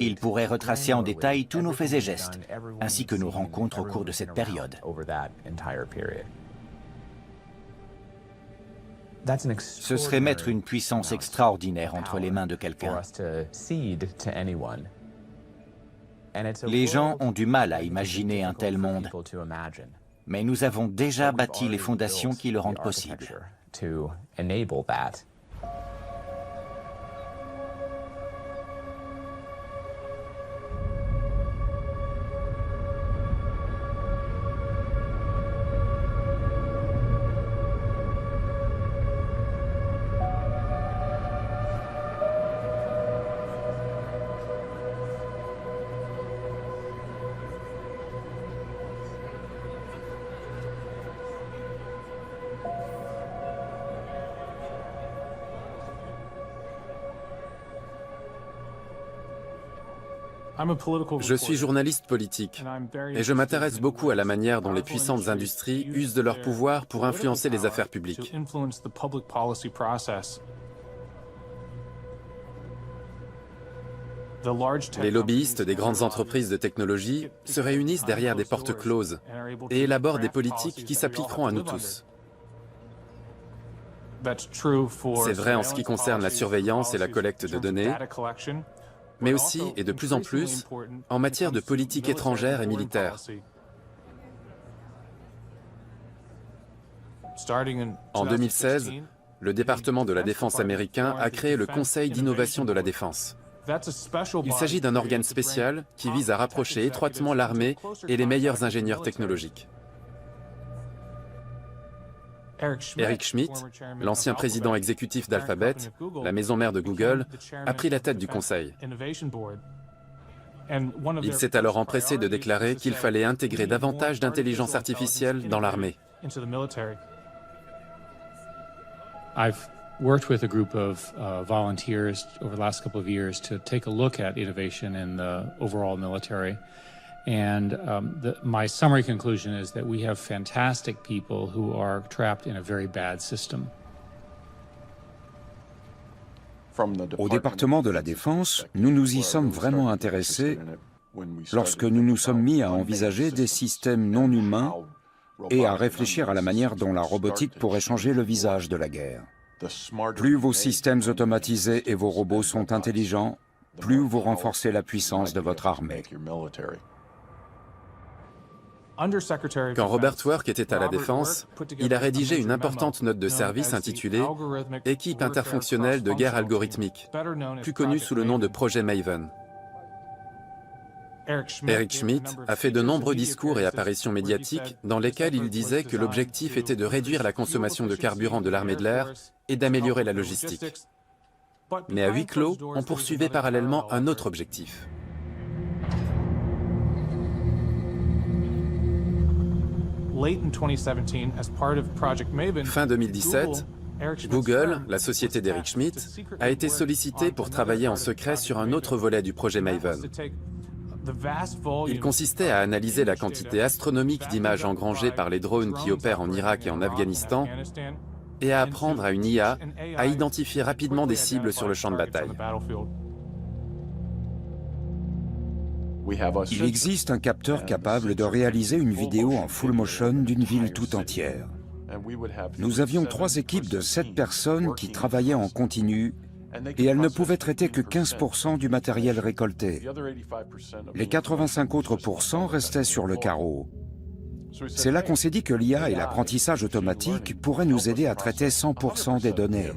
Speaker 5: ils pourraient retracer en détail tous nos faits et gestes, ainsi que nos rencontres au cours de cette période. Ce serait mettre une puissance extraordinaire entre les mains de quelqu'un. Les gens ont du mal à imaginer un tel monde, mais nous avons déjà bâti les fondations qui le rendent possible.
Speaker 3: Je suis journaliste politique et je m'intéresse beaucoup à la manière dont les puissantes industries usent de leur pouvoir pour influencer les affaires publiques. Les lobbyistes des grandes entreprises de technologie se réunissent derrière des portes closes et élaborent des politiques qui s'appliqueront à nous tous. C'est vrai en ce qui concerne la surveillance et la collecte de données, mais aussi, et de plus en plus, en matière de politique étrangère et militaire. En 2016, le département de la Défense américain a créé le Conseil d'innovation de la défense. Il s'agit d'un organe spécial qui vise à rapprocher étroitement l'armée et les meilleurs ingénieurs technologiques. Eric Schmidt, l'ancien président exécutif d'Alphabet, la maison mère de Google, a pris la tête du conseil. Il s'est alors empressé de déclarer qu'il fallait intégrer davantage d'intelligence artificielle dans l'armée.
Speaker 1: I've worked with a group of volunteers over the last couple of years to take a look at innovation in the overall military. And my summary conclusion is that we have fantastic people who are trapped in a very bad system.
Speaker 8: Au département de la Défense, nous nous y sommes vraiment intéressés lorsque nous nous sommes mis à envisager des systèmes non humains et à réfléchir à la manière dont la robotique pourrait changer le visage de la guerre. Plus vos systèmes automatisés et vos robots sont intelligents, plus vous renforcez la puissance de votre armée.
Speaker 3: Quand Robert Work était à la Défense, il a rédigé une importante note de service intitulée « Équipe interfonctionnelle de guerre algorithmique », plus connue sous le nom de projet Maven. Eric Schmidt a fait de nombreux discours et apparitions médiatiques dans lesquels il disait que l'objectif était de réduire la consommation de carburant de l'armée de l'air et d'améliorer la logistique. Mais à huis clos, on poursuivait parallèlement un autre objectif. Fin 2017, Google, la société d'Eric Schmidt, a été sollicitée pour travailler en secret sur un autre volet du projet Maven. Il consistait à analyser la quantité astronomique d'images engrangées par les drones qui opèrent en Irak et en Afghanistan et à apprendre à une IA à identifier rapidement des cibles sur le champ de bataille.
Speaker 8: Il existe un capteur capable de réaliser une vidéo en full motion d'une ville tout entière. Nous avions 3 équipes de 7 personnes qui travaillaient en continu et elles ne pouvaient traiter que 15% du matériel récolté. Les 85 autres pourcents restaient sur le carreau. C'est là qu'on s'est dit que l'IA et l'apprentissage automatique pourraient nous aider à traiter 100% des données.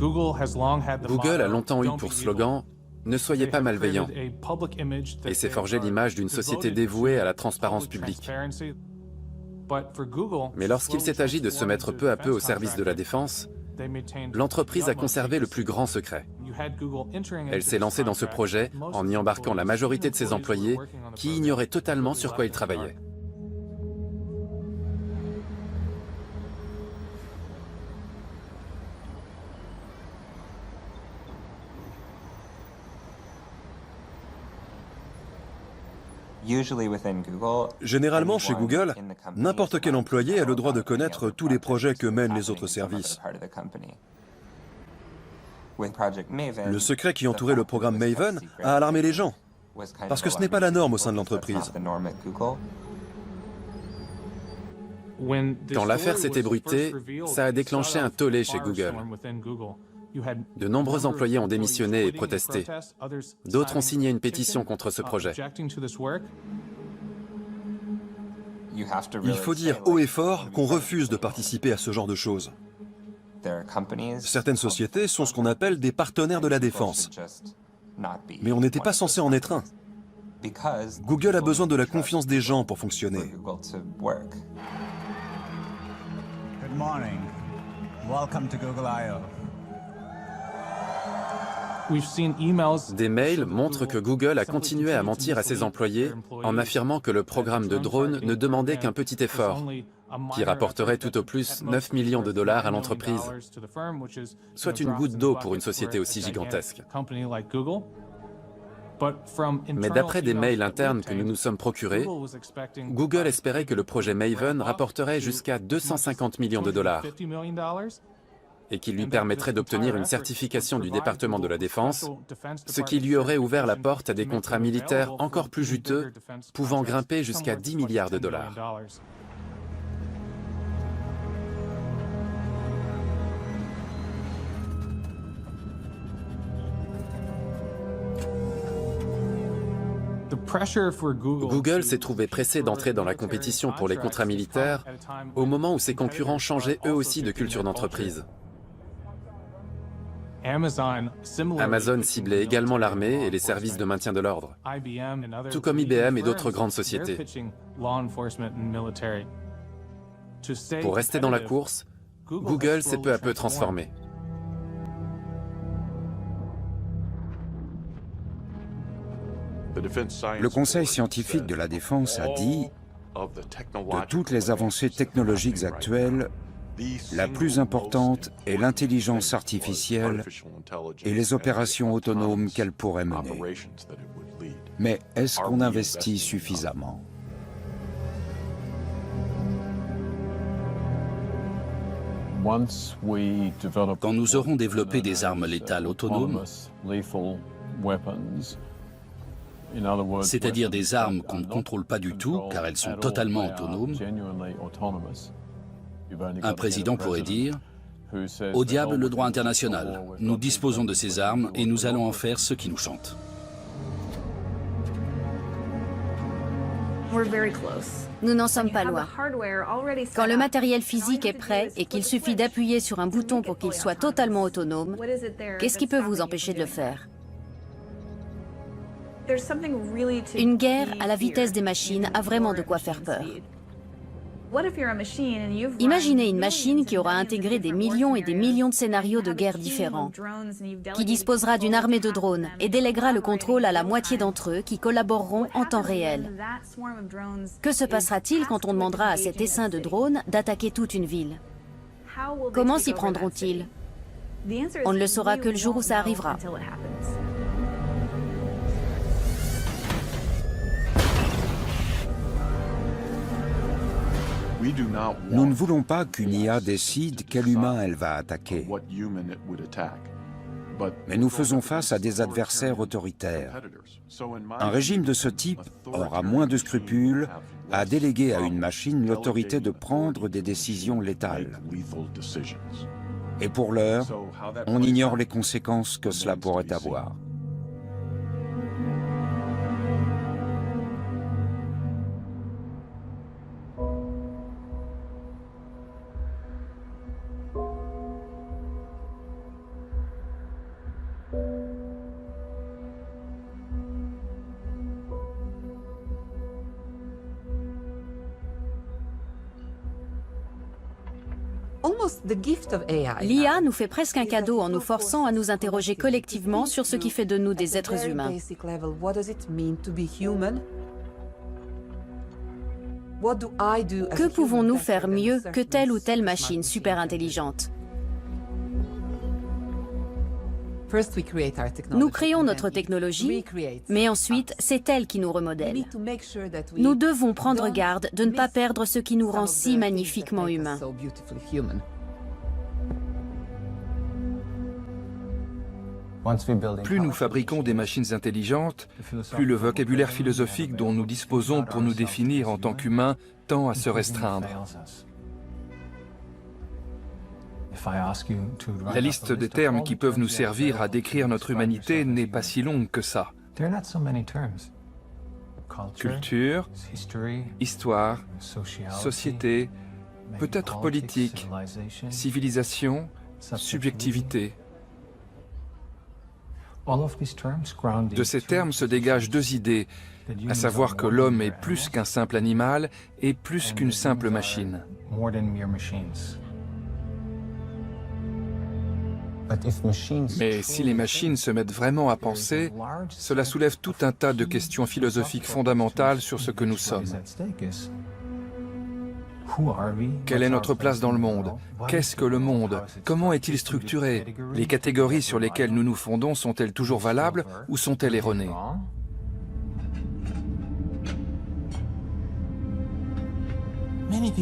Speaker 3: Google a longtemps eu pour slogan « Ne soyez pas malveillants » et s'est forgé l'image d'une société dévouée à la transparence publique. Mais lorsqu'il s'est agi de se mettre peu à peu au service de la défense, l'entreprise a conservé le plus grand secret. Elle s'est lancée dans ce projet en y embarquant la majorité de ses employés qui ignoraient totalement sur quoi ils travaillaient.
Speaker 11: Généralement, chez Google, n'importe quel employé a le droit de connaître tous les projets que mènent les autres services. Le secret qui entourait le programme Maven a alarmé les gens, parce que ce n'est pas la norme au sein de l'entreprise.
Speaker 3: Quand l'affaire s'est ébruitée, ça a déclenché un tollé chez Google. De nombreux employés ont démissionné et protesté. D'autres ont signé une pétition contre ce projet.
Speaker 11: Il faut dire haut et fort qu'on refuse de participer à ce genre de choses. Certaines sociétés sont ce qu'on appelle des partenaires de la défense. Mais on n'était pas censé en être un. Google a besoin de la confiance des gens pour fonctionner.
Speaker 2: Good morning. Welcome to Google I.O.
Speaker 3: Des mails montrent que Google a continué à mentir à ses employés en affirmant que le programme de drone ne demandait qu'un petit effort, qui rapporterait tout au plus 9 millions de dollars à l'entreprise, soit une goutte d'eau pour une société aussi gigantesque. Mais d'après des mails internes que nous nous sommes procurés, Google espérait que le projet Maven rapporterait jusqu'à 250 millions de dollars et qu'il lui permettrait d'obtenir une certification du département de la Défense, ce qui lui aurait ouvert la porte à des contrats militaires encore plus juteux, pouvant grimper jusqu'à 10 milliards de dollars. Google s'est trouvé pressé d'entrer dans la compétition pour les contrats militaires au moment où ses concurrents changeaient eux aussi de culture d'entreprise. Amazon ciblait également l'armée et les services de maintien de l'ordre, tout comme IBM et d'autres grandes sociétés. Pour rester dans la course, Google s'est peu à peu transformé.
Speaker 8: Le Conseil scientifique de la Défense a dit « De toutes les avancées technologiques actuelles, la plus importante est l'intelligence artificielle et les opérations autonomes qu'elle pourrait mener. Mais est-ce qu'on investit suffisamment ? »
Speaker 13: Quand nous aurons développé des armes létales autonomes, c'est-à-dire des armes qu'on ne contrôle pas du tout, car elles sont totalement autonomes, un président pourrait dire « Au diable le droit international, nous disposons de ces armes et nous allons en faire ce qui nous chante. »
Speaker 9: Nous n'en sommes pas loin. Quand le matériel physique est prêt et qu'il suffit d'appuyer sur un bouton pour qu'il soit totalement autonome, qu'est-ce qui peut vous empêcher de le faire ? Une guerre à la vitesse des machines a vraiment de quoi faire peur. Imaginez une machine qui aura intégré des millions et des millions de scénarios de guerre différents, qui disposera d'une armée de drones et délèguera le contrôle à la moitié d'entre eux qui collaboreront en temps réel. Que se passera-t-il quand on demandera à cet essaim de drones d'attaquer toute une ville? Comment s'y prendront-ils? On ne le saura que le jour où ça arrivera.
Speaker 8: Nous ne voulons pas qu'une IA décide quel humain elle va attaquer. Mais nous faisons face à des adversaires autoritaires. Un régime de ce type aura moins de scrupules à déléguer à une machine l'autorité de prendre des décisions létales. Et pour l'heure, on ignore les conséquences que cela pourrait avoir.
Speaker 9: L'IA nous fait presque un cadeau en nous forçant à nous interroger collectivement sur ce qui fait de nous des êtres humains. Que pouvons-nous faire mieux que telle ou telle machine super intelligente? Nous créons notre technologie, mais ensuite, c'est elle qui nous remodèle. Nous devons prendre garde de ne pas perdre ce qui nous rend si magnifiquement humains.
Speaker 4: Plus nous fabriquons des machines intelligentes, plus le vocabulaire philosophique dont nous disposons pour nous définir en tant qu'humains tend à se restreindre. La liste des termes qui peuvent nous servir à décrire notre humanité n'est pas si longue que ça. Culture, histoire, société, peut-être politique, civilisation, subjectivité. De ces termes se dégagent deux idées, à savoir que l'homme est plus qu'un simple animal et plus qu'une simple machine. Mais si les machines se mettent vraiment à penser, cela soulève tout un tas de questions philosophiques fondamentales sur ce que nous sommes. Quelle est notre place dans le monde? Qu'est-ce que le monde? Comment est-il structuré? Les catégories sur lesquelles nous nous fondons sont-elles toujours valables ou sont-elles erronées?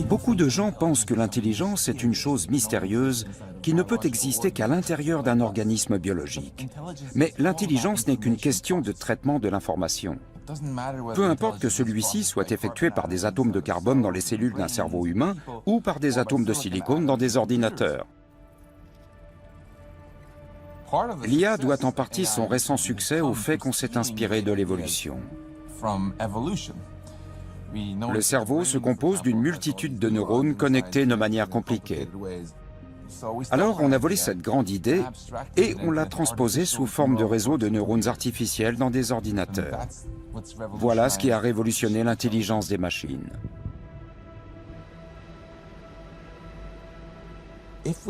Speaker 8: Beaucoup de gens pensent que l'intelligence est une chose mystérieuse qui ne peut exister qu'à l'intérieur d'un organisme biologique. Mais l'intelligence n'est qu'une question de traitement de l'information. Peu importe que celui-ci soit effectué par des atomes de carbone dans les cellules d'un cerveau humain ou par des atomes de silicone dans des ordinateurs. L'IA doit en partie son récent succès au fait qu'on s'est inspiré de l'évolution. Le cerveau se compose d'une multitude de neurones connectés de manière compliquée. Alors on a volé cette grande idée et on l'a transposée sous forme de réseaux de neurones artificiels dans des ordinateurs. Voilà ce qui a révolutionné l'intelligence des machines.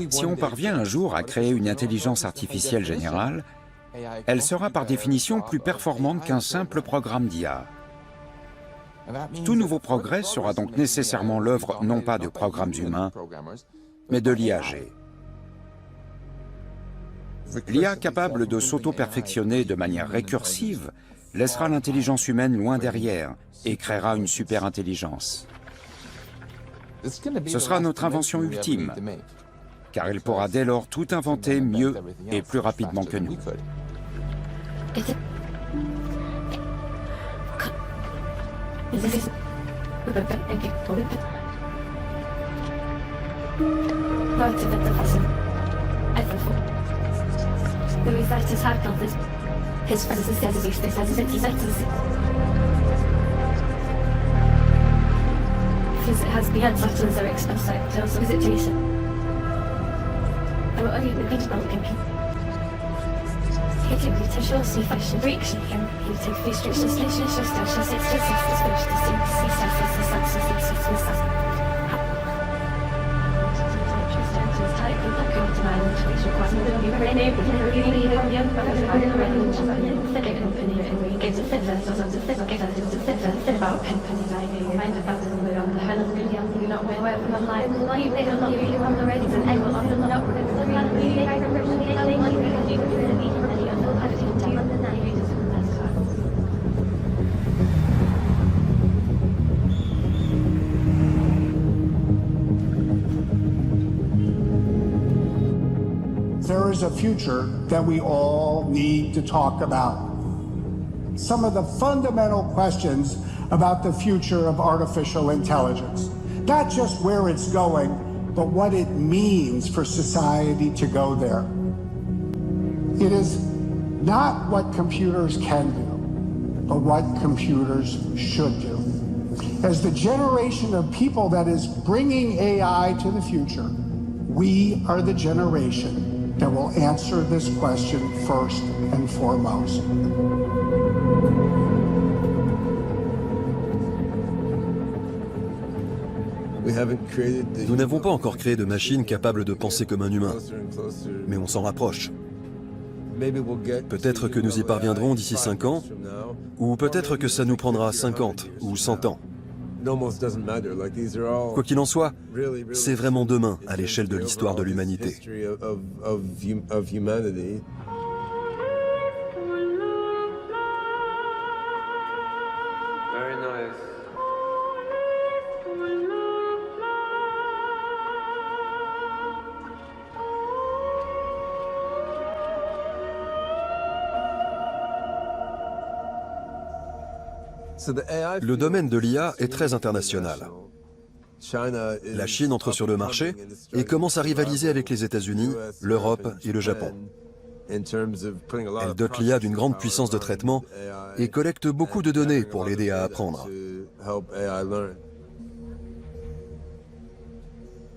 Speaker 8: Si on parvient un jour à créer une intelligence artificielle générale, elle sera par définition plus performante qu'un simple programme d'IA. Tout nouveau progrès sera donc nécessairement l'œuvre non pas de programmes humains, mais de l'IAG. L'IA capable de s'auto-perfectionner de manière récursive laissera l'intelligence humaine loin derrière et créera une super-intelligence. Ce sera notre invention ultime, car elle pourra dès lors tout inventer mieux et plus rapidement que nous.
Speaker 6: There is a future that we all need to talk about. Some of the fundamental questions about the future of artificial intelligence. Not just where it's going, but what it means for society to go there. It is not what computers can do, but what computers should do. As the generation of people that is bringing AI to the future, we are the generation that will answer this question first and foremost.
Speaker 11: Nous n'avons pas encore créé de machine capable de penser comme un humain, mais on s'en rapproche. Peut-être que nous y parviendrons d'ici 5 ans, ou peut-être que ça nous prendra 50 ou 100 ans. Quoi qu'il en soit, c'est vraiment demain à l'échelle de l'histoire de l'humanité. Le domaine de l'IA est très international. La Chine entre sur le marché et commence à rivaliser avec les États-Unis, l'Europe et le Japon. Elle dote l'IA d'une grande puissance de traitement et collecte beaucoup de données pour l'aider à apprendre.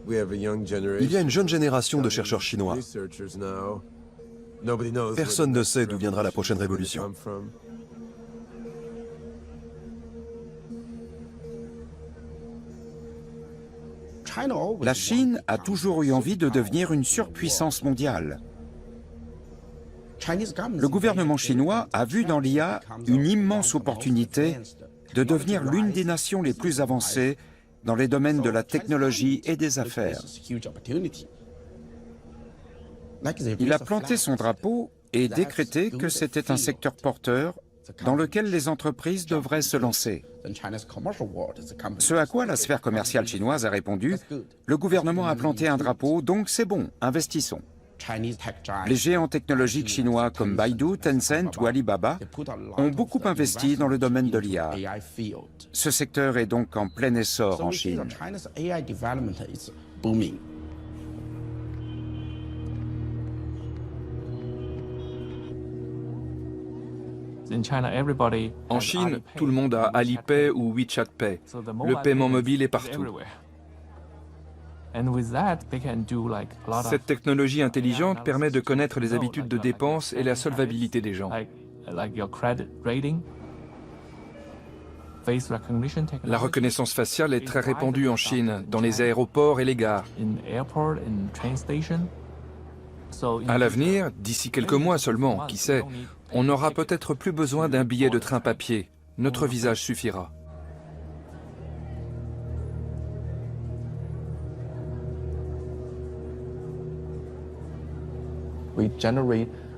Speaker 11: Il y a une jeune génération de chercheurs chinois. Personne ne sait d'où viendra la prochaine révolution.
Speaker 8: La Chine a toujours eu envie de devenir une surpuissance mondiale. Le gouvernement chinois a vu dans l'IA une immense opportunité de devenir l'une des nations les plus avancées dans les domaines de la technologie et des affaires. Il a planté son drapeau et décrété que c'était un secteur porteur dans lequel les entreprises devraient se lancer. Ce à quoi la sphère commerciale chinoise a répondu « Le gouvernement a planté un drapeau, donc c'est bon, investissons ». Les géants technologiques chinois comme Baidu, Tencent ou Alibaba ont beaucoup investi dans le domaine de l'IA. Ce secteur est donc en plein essor en Chine.
Speaker 4: En Chine, tout le monde a Alipay ou WeChat Pay. Le paiement mobile est partout. Cette technologie intelligente permet de connaître les habitudes de dépenses et la solvabilité des gens. La reconnaissance faciale est très répandue en Chine, dans les aéroports et les gares. À l'avenir, d'ici quelques mois seulement, qui sait, on n'aura peut-être plus besoin d'un billet de train papier. Notre visage suffira.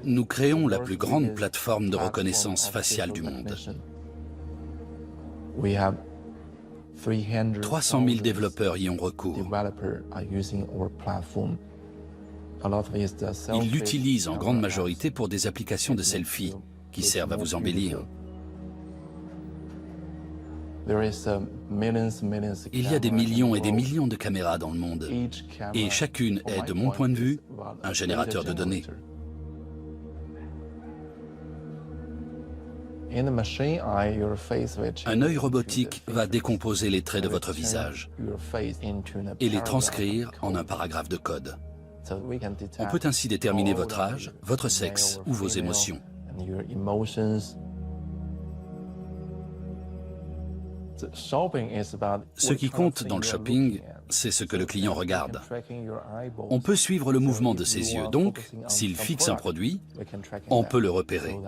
Speaker 13: Nous créons la plus grande plateforme de reconnaissance faciale du monde. 300 000 développeurs y ont recours. Ils l'utilisent en grande majorité pour des applications de selfie qui servent à vous embellir. Il y a des millions et des millions de caméras dans le monde et chacune est, de mon point de vue, un générateur de données. Un œil robotique va décomposer les traits de votre visage et les transcrire en un paragraphe de code. On peut ainsi déterminer votre âge, votre sexe ou vos émotions. Ce qui compte dans le shopping, c'est ce que le client regarde. On peut suivre le mouvement de ses yeux, donc, s'il fixe un produit, on peut le repérer,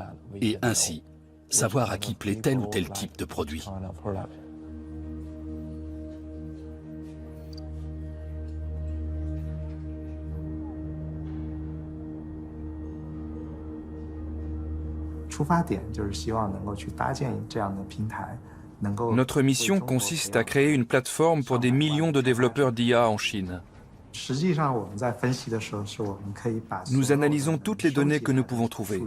Speaker 13: et ainsi savoir à qui plaît tel ou tel type de produit.
Speaker 4: Notre mission consiste à créer une plateforme pour des millions de développeurs d'IA en Chine. Nous analysons toutes les données que nous pouvons trouver.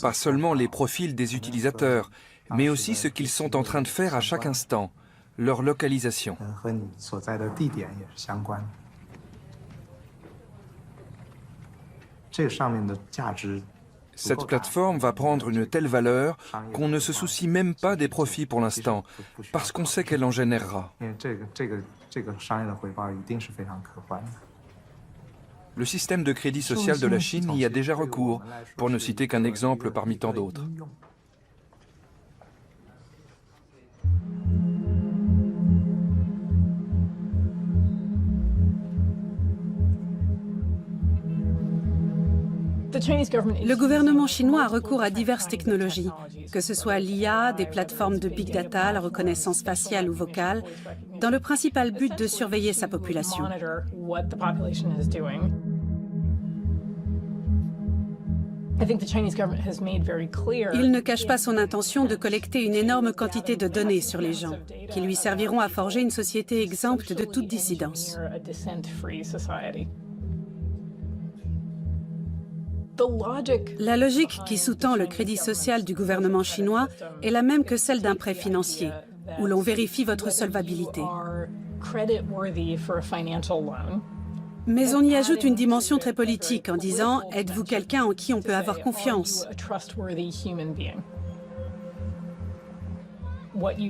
Speaker 4: Pas seulement les profils des utilisateurs, mais aussi ce qu'ils sont en train de faire à chaque instant, leur localisation. Cette plateforme va prendre une telle valeur qu'on ne se soucie même pas des profits pour l'instant, parce qu'on sait qu'elle en générera. Le système de crédit social de la Chine y a déjà recours, pour ne citer qu'un exemple parmi tant d'autres.
Speaker 12: Le gouvernement chinois a recours à diverses technologies, que ce soit l'IA, des plateformes de big data, la reconnaissance faciale ou vocale, dans le principal but de surveiller sa population. Il ne cache pas son intention de collecter une énorme quantité de données sur les gens, qui lui serviront à forger une société exempte de toute dissidence. La logique qui sous-tend le crédit social du gouvernement chinois est la même que celle d'un prêt financier, où l'on vérifie votre solvabilité. Mais on y ajoute une dimension très politique en disant « Êtes-vous quelqu'un en qui on peut avoir confiance ?»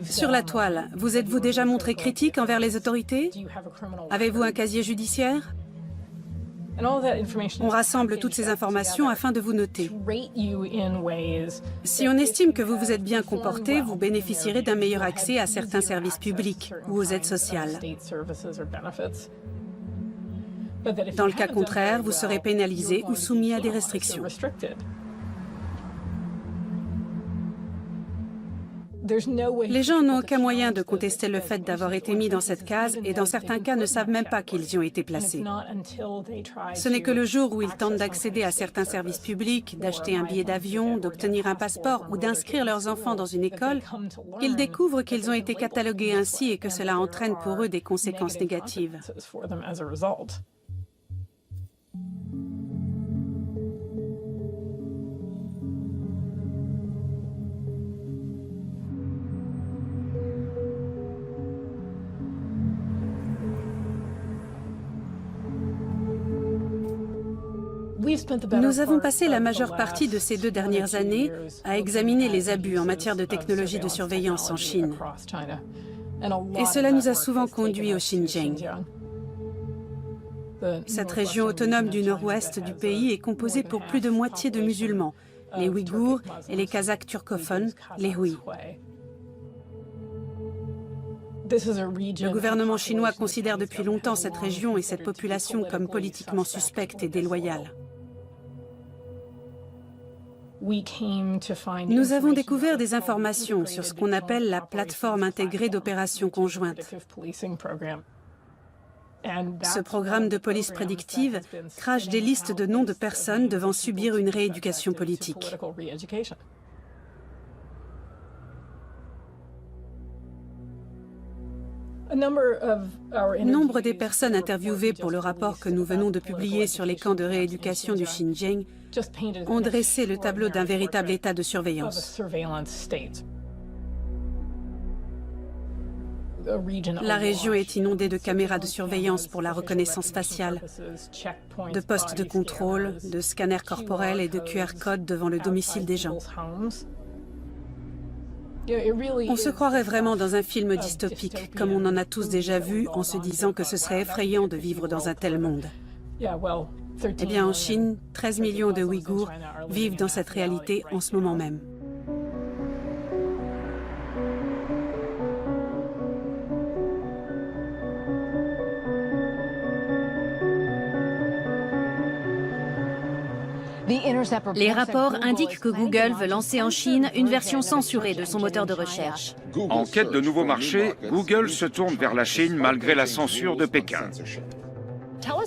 Speaker 12: Sur la toile, vous êtes-vous déjà montré critique envers les autorités? Avez-vous un casier judiciaire? On rassemble toutes ces informations afin de vous noter. Si on estime que vous vous êtes bien comporté, vous bénéficierez d'un meilleur accès à certains services publics ou aux aides sociales. Dans le cas contraire, vous serez pénalisé ou soumis à des restrictions. Les gens n'ont aucun moyen de contester le fait d'avoir été mis dans cette case et dans certains cas ne savent même pas qu'ils y ont été placés. Ce n'est que le jour où ils tentent d'accéder à certains services publics, d'acheter un billet d'avion, d'obtenir un passeport ou d'inscrire leurs enfants dans une école qu'ils découvrent qu'ils ont été catalogués ainsi et que cela entraîne pour eux des conséquences négatives. Nous avons passé la majeure partie de ces 2 dernières années à examiner les abus en matière de technologie de surveillance en Chine. Et cela nous a souvent conduits au Xinjiang. Cette région autonome du nord-ouest du pays est composée pour plus de moitié de musulmans, les Ouïghours et les Kazakhs turcophones, les Hui. Le gouvernement chinois considère depuis longtemps cette région et cette population comme politiquement suspecte et déloyale. Nous avons découvert des informations sur ce qu'on appelle la plateforme intégrée d'opérations conjointes. Ce programme de police prédictive crache des listes de noms de personnes devant subir une rééducation politique. Nombre des personnes interviewées pour le rapport que nous venons de publier sur les camps de rééducation du Xinjiang ont dressé le tableau d'un véritable état de surveillance. La région est inondée de caméras de surveillance pour la reconnaissance faciale, de postes de contrôle, de scanners corporels et de QR codes devant le domicile des gens. On se croirait vraiment dans un film dystopique, comme on en a tous déjà vu, en se disant que ce serait effrayant de vivre dans un tel monde. Eh bien, en Chine, 13 millions de Ouïghours vivent dans cette réalité en ce moment même.
Speaker 14: Les rapports indiquent que Google veut lancer en Chine une version censurée de son moteur de recherche.
Speaker 8: En quête de nouveaux marchés, Google se tourne vers la Chine malgré la censure de Pékin.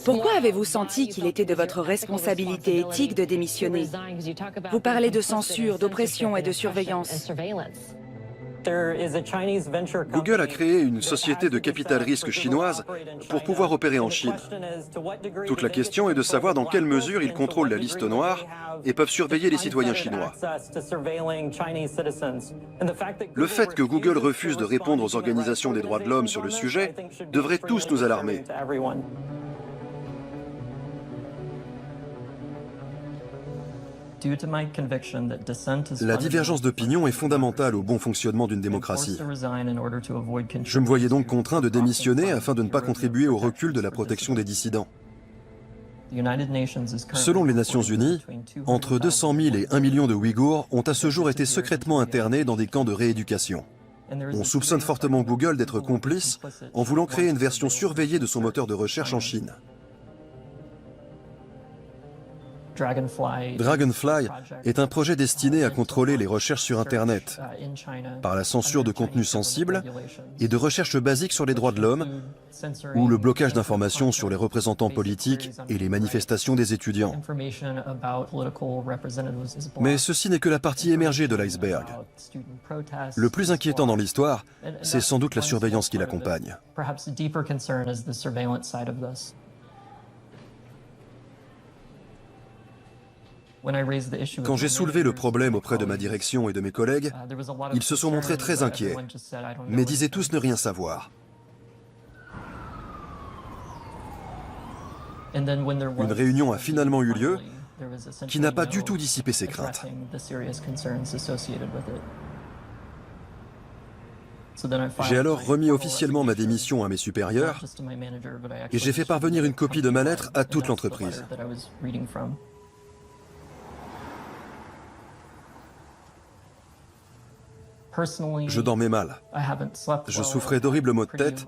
Speaker 10: Pourquoi avez-vous senti qu'il était de votre responsabilité éthique de démissionner? Vous parlez de censure, d'oppression et de surveillance.
Speaker 11: Google a créé une société de capital-risque chinoise pour pouvoir opérer en Chine. Toute la question est de savoir dans quelle mesure ils contrôlent la liste noire et peuvent surveiller les citoyens chinois. Le fait que Google refuse de répondre aux organisations des droits de l'homme sur le sujet devrait tous nous alarmer. La divergence d'opinion est fondamentale au bon fonctionnement d'une démocratie. Je me voyais donc contraint de démissionner afin de ne pas contribuer au recul de la protection des dissidents. Selon les Nations Unies, entre 200 000 et 1 million de Ouïghours ont à ce jour été secrètement internés dans des camps de rééducation. On soupçonne fortement Google d'être complice en voulant créer une version surveillée de son moteur de recherche en Chine. Dragonfly est un projet destiné à contrôler les recherches sur Internet par la censure de contenus sensibles et de recherches basiques sur les droits de l'homme ou le blocage d'informations sur les représentants politiques et les manifestations des étudiants. Mais ceci n'est que la partie émergée de l'iceberg. Le plus inquiétant dans l'histoire, c'est sans doute la surveillance qui l'accompagne. Quand j'ai soulevé le problème auprès de ma direction et de mes collègues, ils se sont montrés très inquiets, mais disaient tous ne rien savoir. Une réunion a finalement eu lieu, qui n'a pas du tout dissipé ces craintes. J'ai alors remis officiellement ma démission à mes supérieurs et j'ai fait parvenir une copie de ma lettre à toute l'entreprise. Je dormais mal. Je souffrais d'horribles maux de tête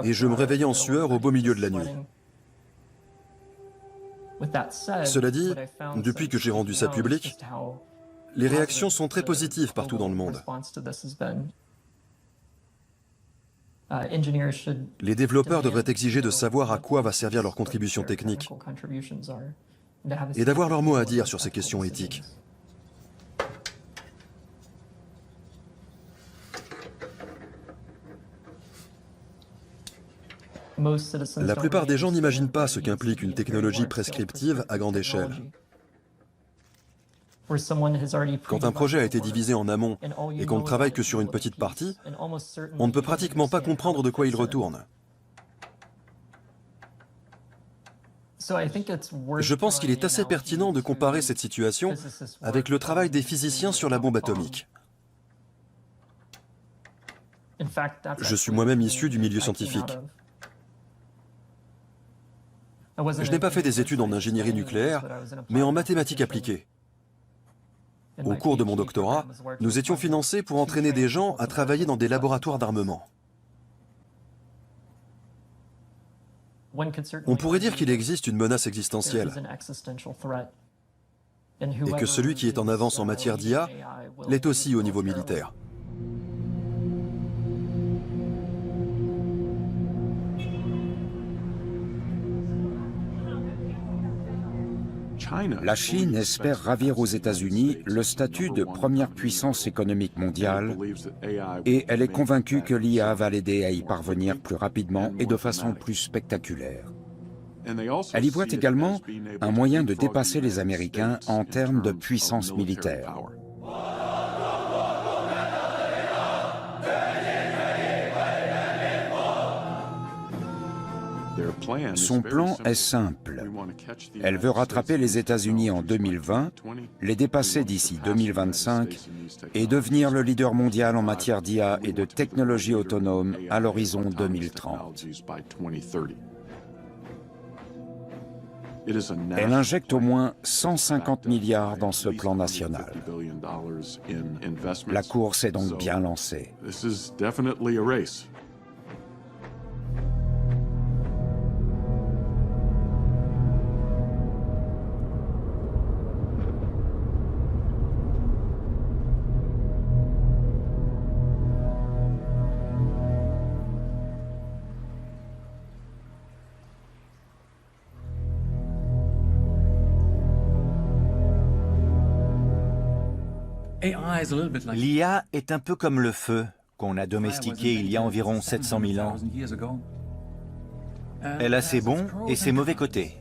Speaker 11: et je me réveillais en sueur au beau milieu de la nuit. Cela dit, depuis que j'ai rendu ça public, les réactions sont très positives partout dans le monde. Les développeurs devraient exiger de savoir à quoi va servir leur contribution technique et d'avoir leur mot à dire sur ces questions éthiques. La plupart des gens n'imaginent pas ce qu'implique une technologie prescriptive à grande échelle. Quand un projet a été divisé en amont et qu'on ne travaille que sur une petite partie, on ne peut pratiquement pas comprendre de quoi il retourne. Je pense qu'il est assez pertinent de comparer cette situation avec le travail des physiciens sur la bombe atomique. Je suis moi-même issu du milieu scientifique. Je n'ai pas fait des études en ingénierie nucléaire, mais en mathématiques appliquées. Au cours de mon doctorat, nous étions financés pour entraîner des gens à travailler dans des laboratoires d'armement. On pourrait dire qu'il existe une menace existentielle et que celui qui est en avance en matière d'IA l'est aussi au niveau militaire.
Speaker 8: La Chine espère ravir aux États-Unis le statut de première puissance économique mondiale et elle est convaincue que l'IA va l'aider à y parvenir plus rapidement et de façon plus spectaculaire. Elle y voit également un moyen de dépasser les Américains en termes de puissance militaire. Son plan est simple. Elle veut rattraper les États-Unis en 2020, les dépasser d'ici 2025 et devenir le leader mondial en matière d'IA et de technologie autonome à l'horizon 2030. Elle injecte au moins 150 milliards dans ce plan national. La course est donc bien lancée.
Speaker 5: L'IA est un peu comme le feu qu'on a domestiqué il y a environ 700 000 ans. Elle a ses bons et ses mauvais côtés.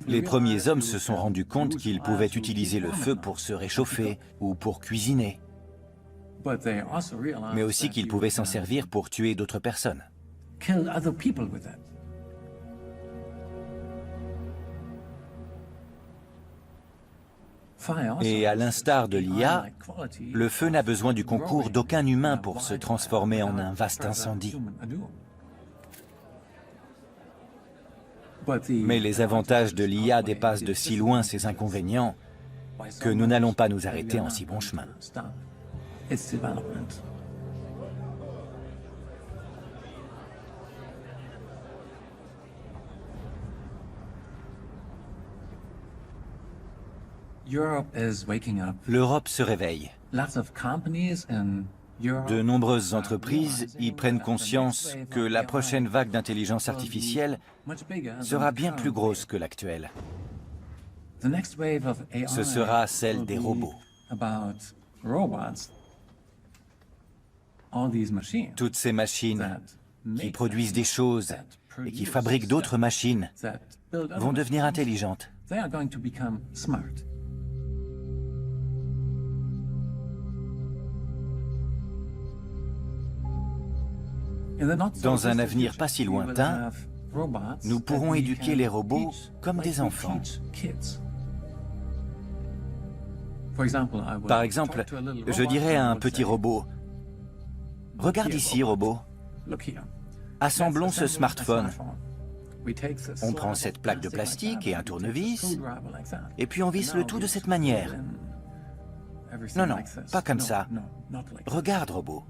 Speaker 5: Les premiers hommes se sont rendus compte qu'ils pouvaient utiliser le feu pour se réchauffer ou pour cuisiner, mais aussi qu'ils pouvaient s'en servir pour tuer d'autres personnes. Et à l'instar de l'IA, le feu n'a besoin du concours d'aucun humain pour se transformer en un vaste incendie. Mais les avantages de l'IA dépassent de si loin ses inconvénients que nous n'allons pas nous arrêter en si bon chemin. L'Europe se réveille. De nombreuses entreprises y prennent conscience que la prochaine vague d'intelligence artificielle sera bien plus grosse que l'actuelle. Ce sera celle des robots. Toutes ces machines qui produisent des choses et qui fabriquent d'autres machines vont devenir intelligentes. Dans un avenir pas si lointain, nous pourrons éduquer les robots comme des enfants. Par exemple, je dirais à un petit robot, « Regarde ici, robot. Assemblons ce smartphone. On prend cette plaque de plastique et un tournevis, et puis on visse le tout de cette manière. Non, non, pas comme ça. Regarde, robot.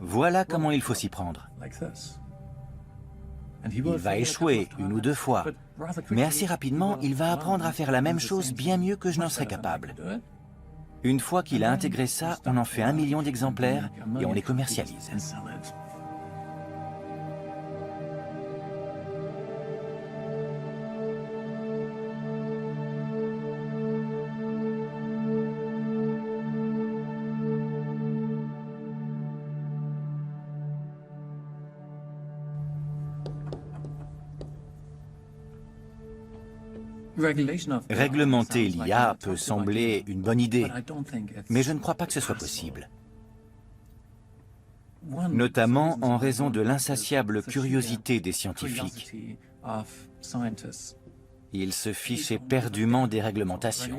Speaker 5: Voilà comment il faut s'y prendre. Il va échouer une ou deux fois, mais assez rapidement, il va apprendre à faire la même chose bien mieux que je n'en serais capable. Une fois qu'il a intégré ça, on en fait 1 million d'exemplaires et on les commercialise. Réglementer l'IA peut sembler une bonne idée, mais je ne crois pas que ce soit possible. Notamment en raison de l'insatiable curiosité des scientifiques. Ils se fichent éperdument des réglementations.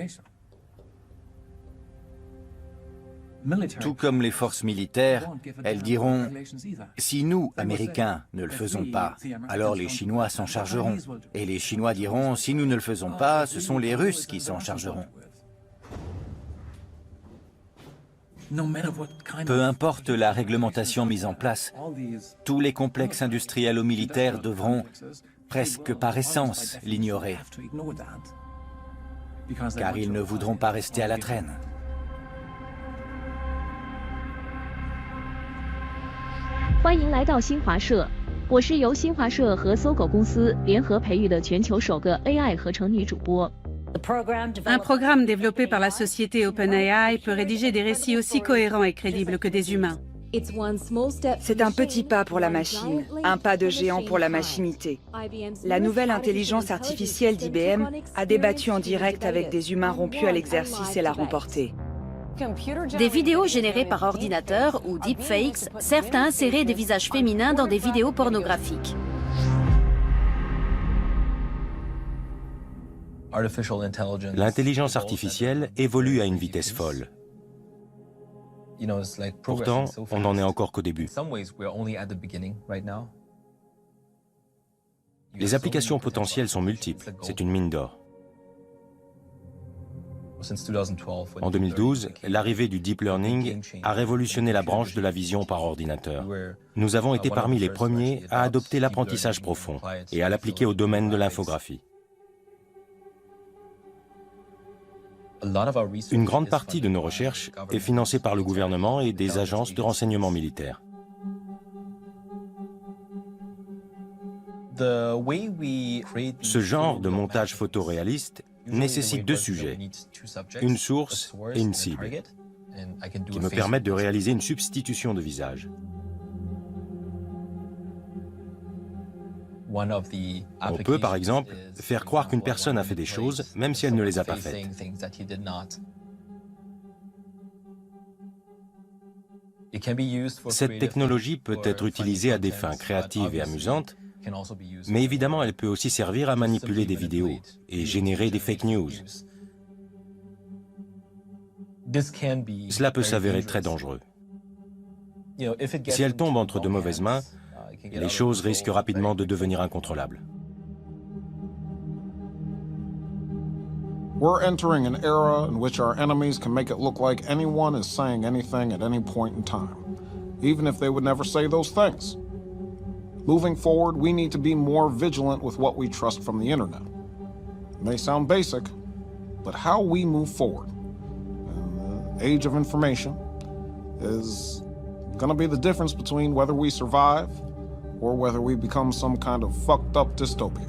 Speaker 5: Tout comme les forces militaires, elles diront « Si nous, Américains, ne le faisons pas, alors les Chinois s'en chargeront. » Et les Chinois diront « Si nous ne le faisons pas, ce sont les Russes qui s'en chargeront. » Peu importe la réglementation mise en place, tous les complexes industriels ou militaires devront, presque par essence, l'ignorer. Car ils ne voudront pas rester à la traîne.
Speaker 12: Un programme développé par la société OpenAI peut rédiger des récits aussi cohérents et crédibles que des humains.
Speaker 10: C'est un petit pas pour la machine, un pas de géant pour la machinité. La nouvelle intelligence artificielle d'IBM a débattu en direct avec des humains rompus à l'exercice et l'a remporté.
Speaker 14: Des vidéos générées par ordinateur ou deepfakes servent à insérer des visages féminins dans des vidéos pornographiques.
Speaker 7: L'intelligence artificielle évolue à une vitesse folle. Pourtant, on n'en est encore qu'au début. Les applications potentielles sont multiples, c'est une mine d'or. En 2012, l'arrivée du deep learning a révolutionné la branche de la vision par ordinateur. Nous avons été parmi les premiers à adopter l'apprentissage profond et à l'appliquer au domaine de l'infographie. Une grande partie de nos recherches est financée par le gouvernement et des agences de renseignement militaires. Ce genre de montage photoréaliste nécessite deux sujets, une source et une cible, qui me permettent de réaliser une substitution de visage. On peut, par exemple, faire croire qu'une personne a fait des choses, même si elle ne les a pas faites. Cette technologie peut être utilisée à des fins créatives et amusantes, mais évidemment, elle peut aussi servir à manipuler des vidéos et générer des fake news. Cela peut s'avérer très dangereux. Si elle tombe entre de mauvaises mains, les choses risquent rapidement de devenir incontrôlables.
Speaker 15: We're entering an era in which our enemies can make it look like anyone is saying anything at any point in time, even if they would never say those things. Moving forward, we need to be more vigilant with what we trust from the internet. It may sound basic, but how we move forward. And the age of information is going to be the difference between whether we survive or whether we become some kind of fucked up dystopia.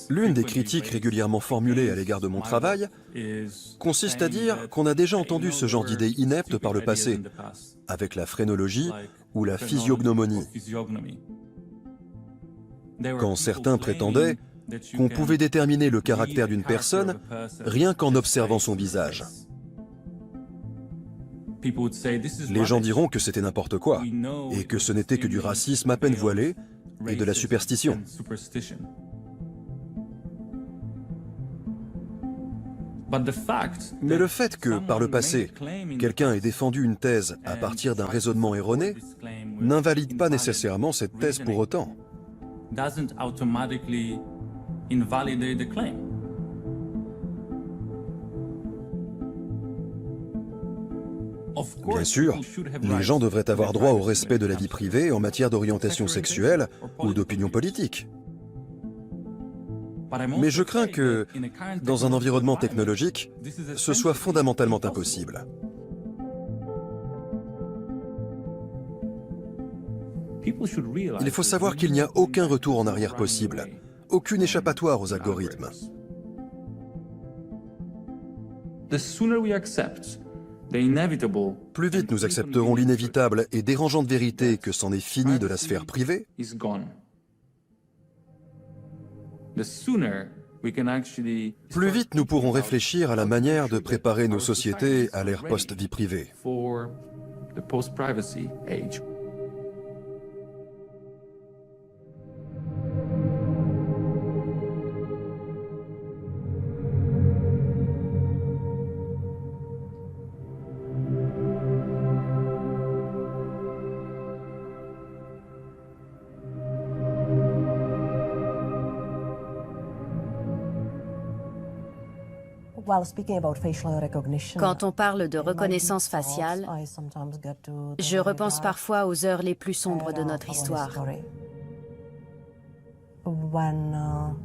Speaker 11: L'une des critiques régulièrement formulées à l'égard de mon travail consiste à dire qu'on a déjà entendu ce genre d'idées ineptes par le passé, avec la phrénologie ou la physiognomonie. Quand certains prétendaient qu'on pouvait déterminer le caractère d'une personne rien qu'en observant son visage. Les gens diront que c'était n'importe quoi, et que ce n'était que du racisme à peine voilé et de la superstition. Mais le fait que, par le passé, quelqu'un ait défendu une thèse à partir d'un raisonnement erroné n'invalide pas nécessairement cette thèse pour autant. Bien sûr, les gens devraient avoir droit au respect de la vie privée en matière d'orientation sexuelle ou d'opinion politique. Mais je crains que, dans un environnement technologique, ce soit fondamentalement impossible. Il faut savoir qu'il n'y a aucun retour en arrière possible, aucune échappatoire aux algorithmes. Plus vite nous accepterons l'inévitable et dérangeante vérité que c'en est fini de la sphère privée, plus vite nous pourrons réfléchir à la manière de préparer nos sociétés à l'ère post-vie privée.
Speaker 9: Quand on parle de reconnaissance faciale, je repense parfois aux heures les plus sombres de notre histoire.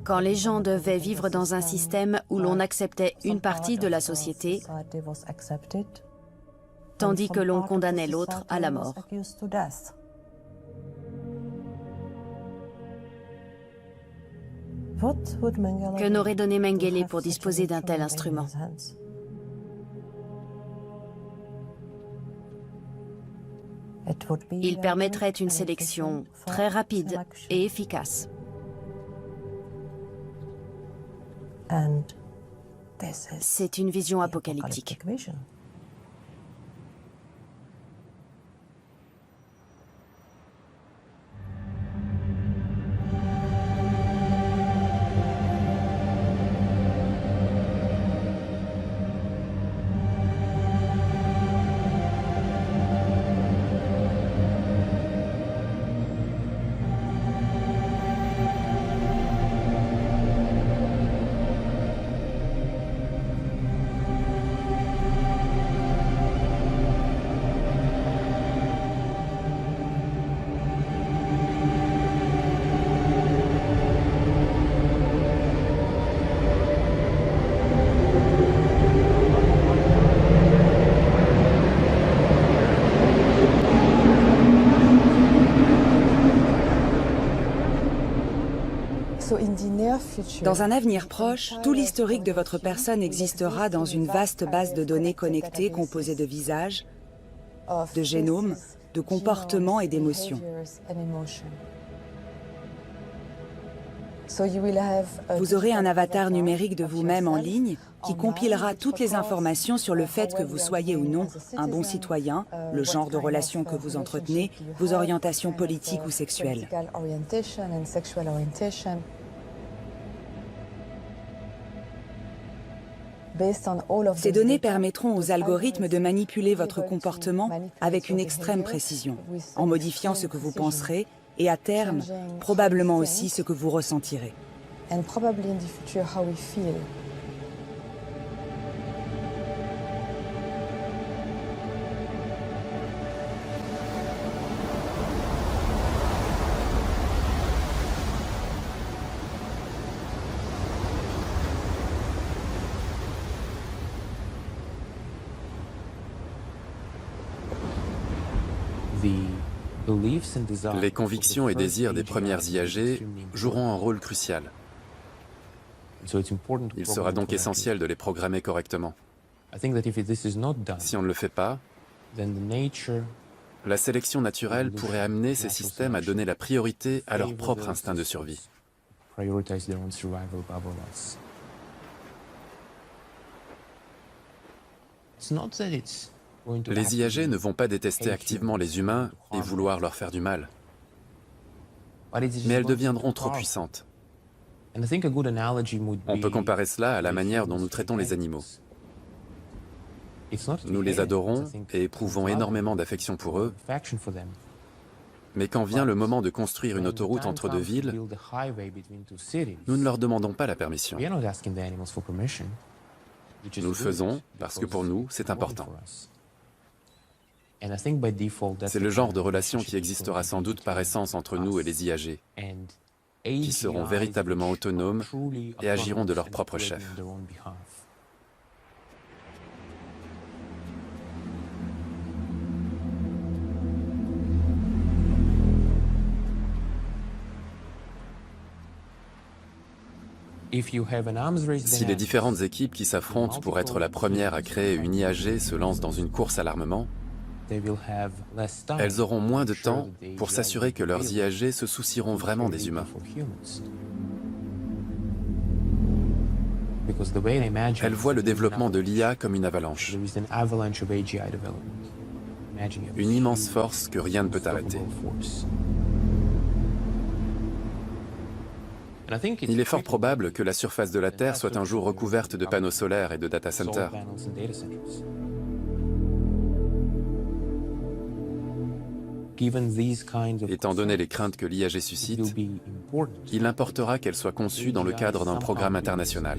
Speaker 9: Quand les gens devaient vivre dans un système où l'on acceptait une partie de la société, tandis que l'on condamnait l'autre à la mort. Que n'aurait donné Mengele pour disposer d'un tel instrument? Il permettrait une sélection très rapide et efficace. C'est une vision apocalyptique.
Speaker 10: Dans un avenir proche, tout l'historique de votre personne existera dans une vaste base de données connectées composée de visages, de génomes, de comportements et d'émotions. Vous aurez un avatar numérique de vous-même en ligne qui compilera toutes les informations sur le fait que vous soyez ou non un bon citoyen, le genre de relation que vous entretenez, vos orientations politiques ou sexuelles. Ces données permettront aux algorithmes de manipuler votre comportement avec une extrême précision, en modifiant ce que vous penserez et à terme, probablement aussi ce que vous ressentirez.
Speaker 3: Les convictions et désirs des premières IAG joueront un rôle crucial. Il sera donc essentiel de les programmer correctement. Si on ne le fait pas, la sélection naturelle pourrait amener ces systèmes à donner la priorité à leur propre instinct de survie. Les IAG ne vont pas détester activement les humains et vouloir leur faire du mal. Mais elles deviendront trop puissantes. On peut comparer cela à la manière dont nous traitons les animaux. Nous les adorons et éprouvons énormément d'affection pour eux. Mais quand vient le moment de construire une autoroute entre deux villes, nous ne leur demandons pas la permission. Nous le faisons parce que pour nous, c'est important. C'est le genre de relation qui existera sans doute par essence entre nous et les IAG, qui seront véritablement autonomes et agiront de leur propre chef. Si les différentes équipes qui s'affrontent pour être la première à créer une IAG se lancent dans une course à l'armement, elles auront moins de temps pour s'assurer que leurs IAG se soucieront vraiment des humains. Elles voient le développement de l'IA comme une avalanche. Une immense force que rien ne peut arrêter. Il est fort probable que la surface de la Terre soit un jour recouverte de panneaux solaires et de data centers. Étant donné les craintes que l'IAG suscite, il importera qu'elle soit conçue dans le cadre d'un programme international.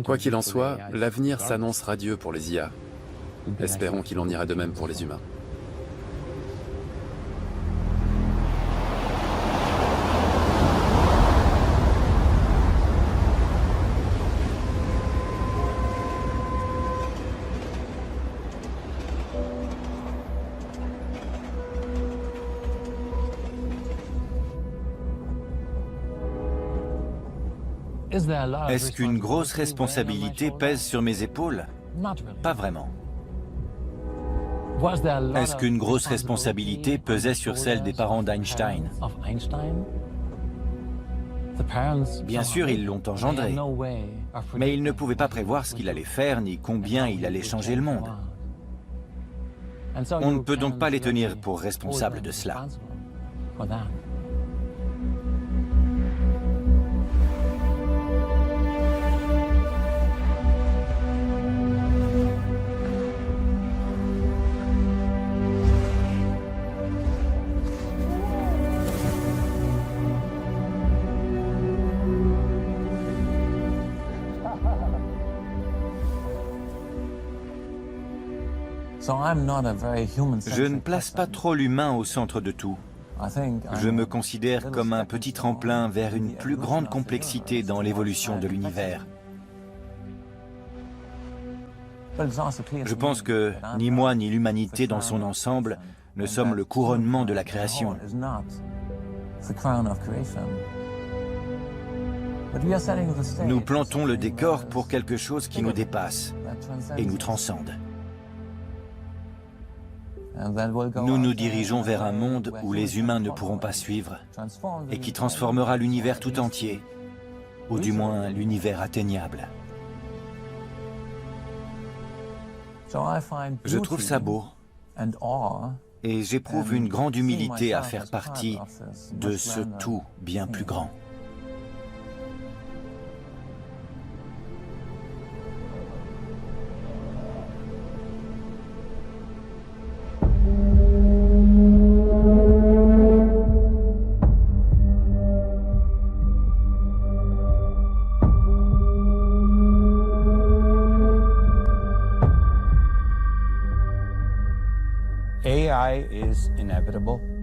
Speaker 3: Quoi qu'il en soit, l'avenir s'annonce radieux pour les IA. Espérons qu'il en ira de même pour les humains.
Speaker 5: Est-ce qu'une grosse responsabilité pèse sur mes épaules? Pas vraiment. Est-ce qu'une grosse responsabilité pesait sur celle des parents d'Einstein? Bien sûr, ils l'ont engendré, mais ils ne pouvaient pas prévoir ce qu'il allait faire ni combien il allait changer le monde. On ne peut donc pas les tenir pour responsables de cela. Je ne place pas trop l'humain au centre de tout. Je me considère comme un petit tremplin vers une plus grande complexité dans l'évolution de l'univers. Je pense que ni moi ni l'humanité dans son ensemble ne sommes le couronnement de la création. Nous plantons le décor pour quelque chose qui nous dépasse et nous transcende. Nous nous dirigeons vers un monde où les humains ne pourront pas suivre et qui transformera l'univers tout entier, ou du moins l'univers atteignable. Je trouve ça beau et j'éprouve une grande humilité à faire partie de ce tout bien plus grand.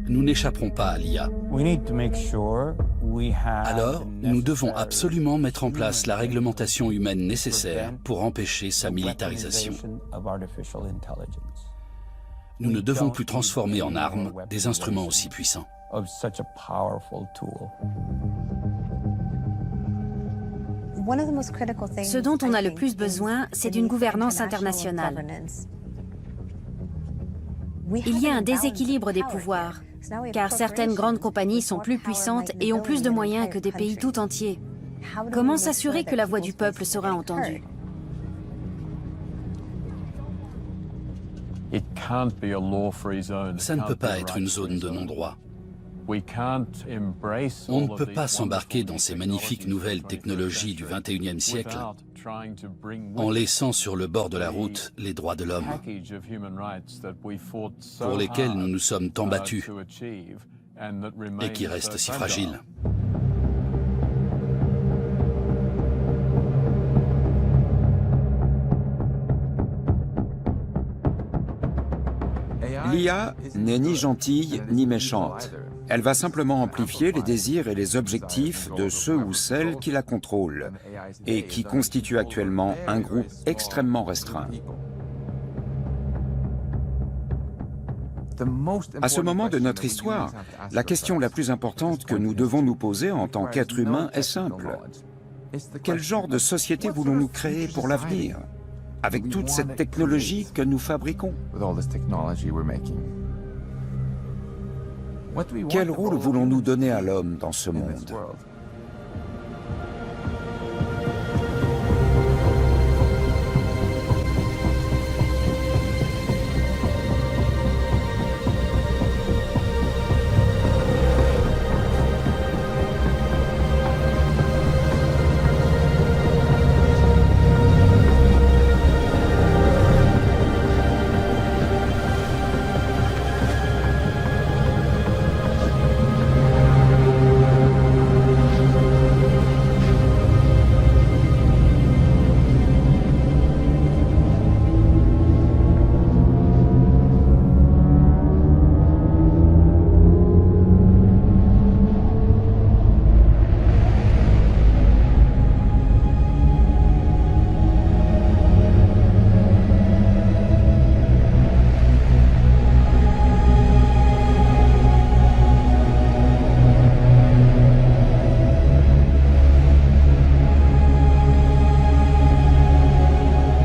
Speaker 13: Nous n'échapperons pas à l'IA. Alors, nous devons absolument mettre en place la réglementation humaine nécessaire pour empêcher sa militarisation. Nous ne devons plus transformer en armes des instruments aussi puissants.
Speaker 14: Ce dont on a le plus besoin, c'est d'une gouvernance internationale. Il y a un déséquilibre des pouvoirs, car certaines grandes compagnies sont plus puissantes et ont plus de moyens que des pays tout entiers. Comment s'assurer que la voix du peuple sera entendue?
Speaker 13: Ça ne peut pas être une zone de non-droit. On ne peut pas s'embarquer dans ces magnifiques nouvelles technologies du XXIe siècle en laissant sur le bord de la route les droits de l'homme, pour lesquels nous nous sommes tant battus et qui restent si fragiles.
Speaker 8: L'IA n'est ni gentille ni méchante. Elle va simplement amplifier les désirs et les objectifs de ceux ou celles qui la contrôlent et qui constituent actuellement un groupe extrêmement restreint. À ce moment de notre histoire, la question la plus importante que nous devons nous poser en tant qu'êtres humains est simple. Quel genre de société voulons-nous créer pour l'avenir, avec toute cette technologie que nous fabriquons? Quel rôle voulons-nous donner à l'homme dans ce monde?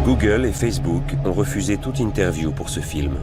Speaker 16: Google et Facebook ont refusé toute interview pour ce film.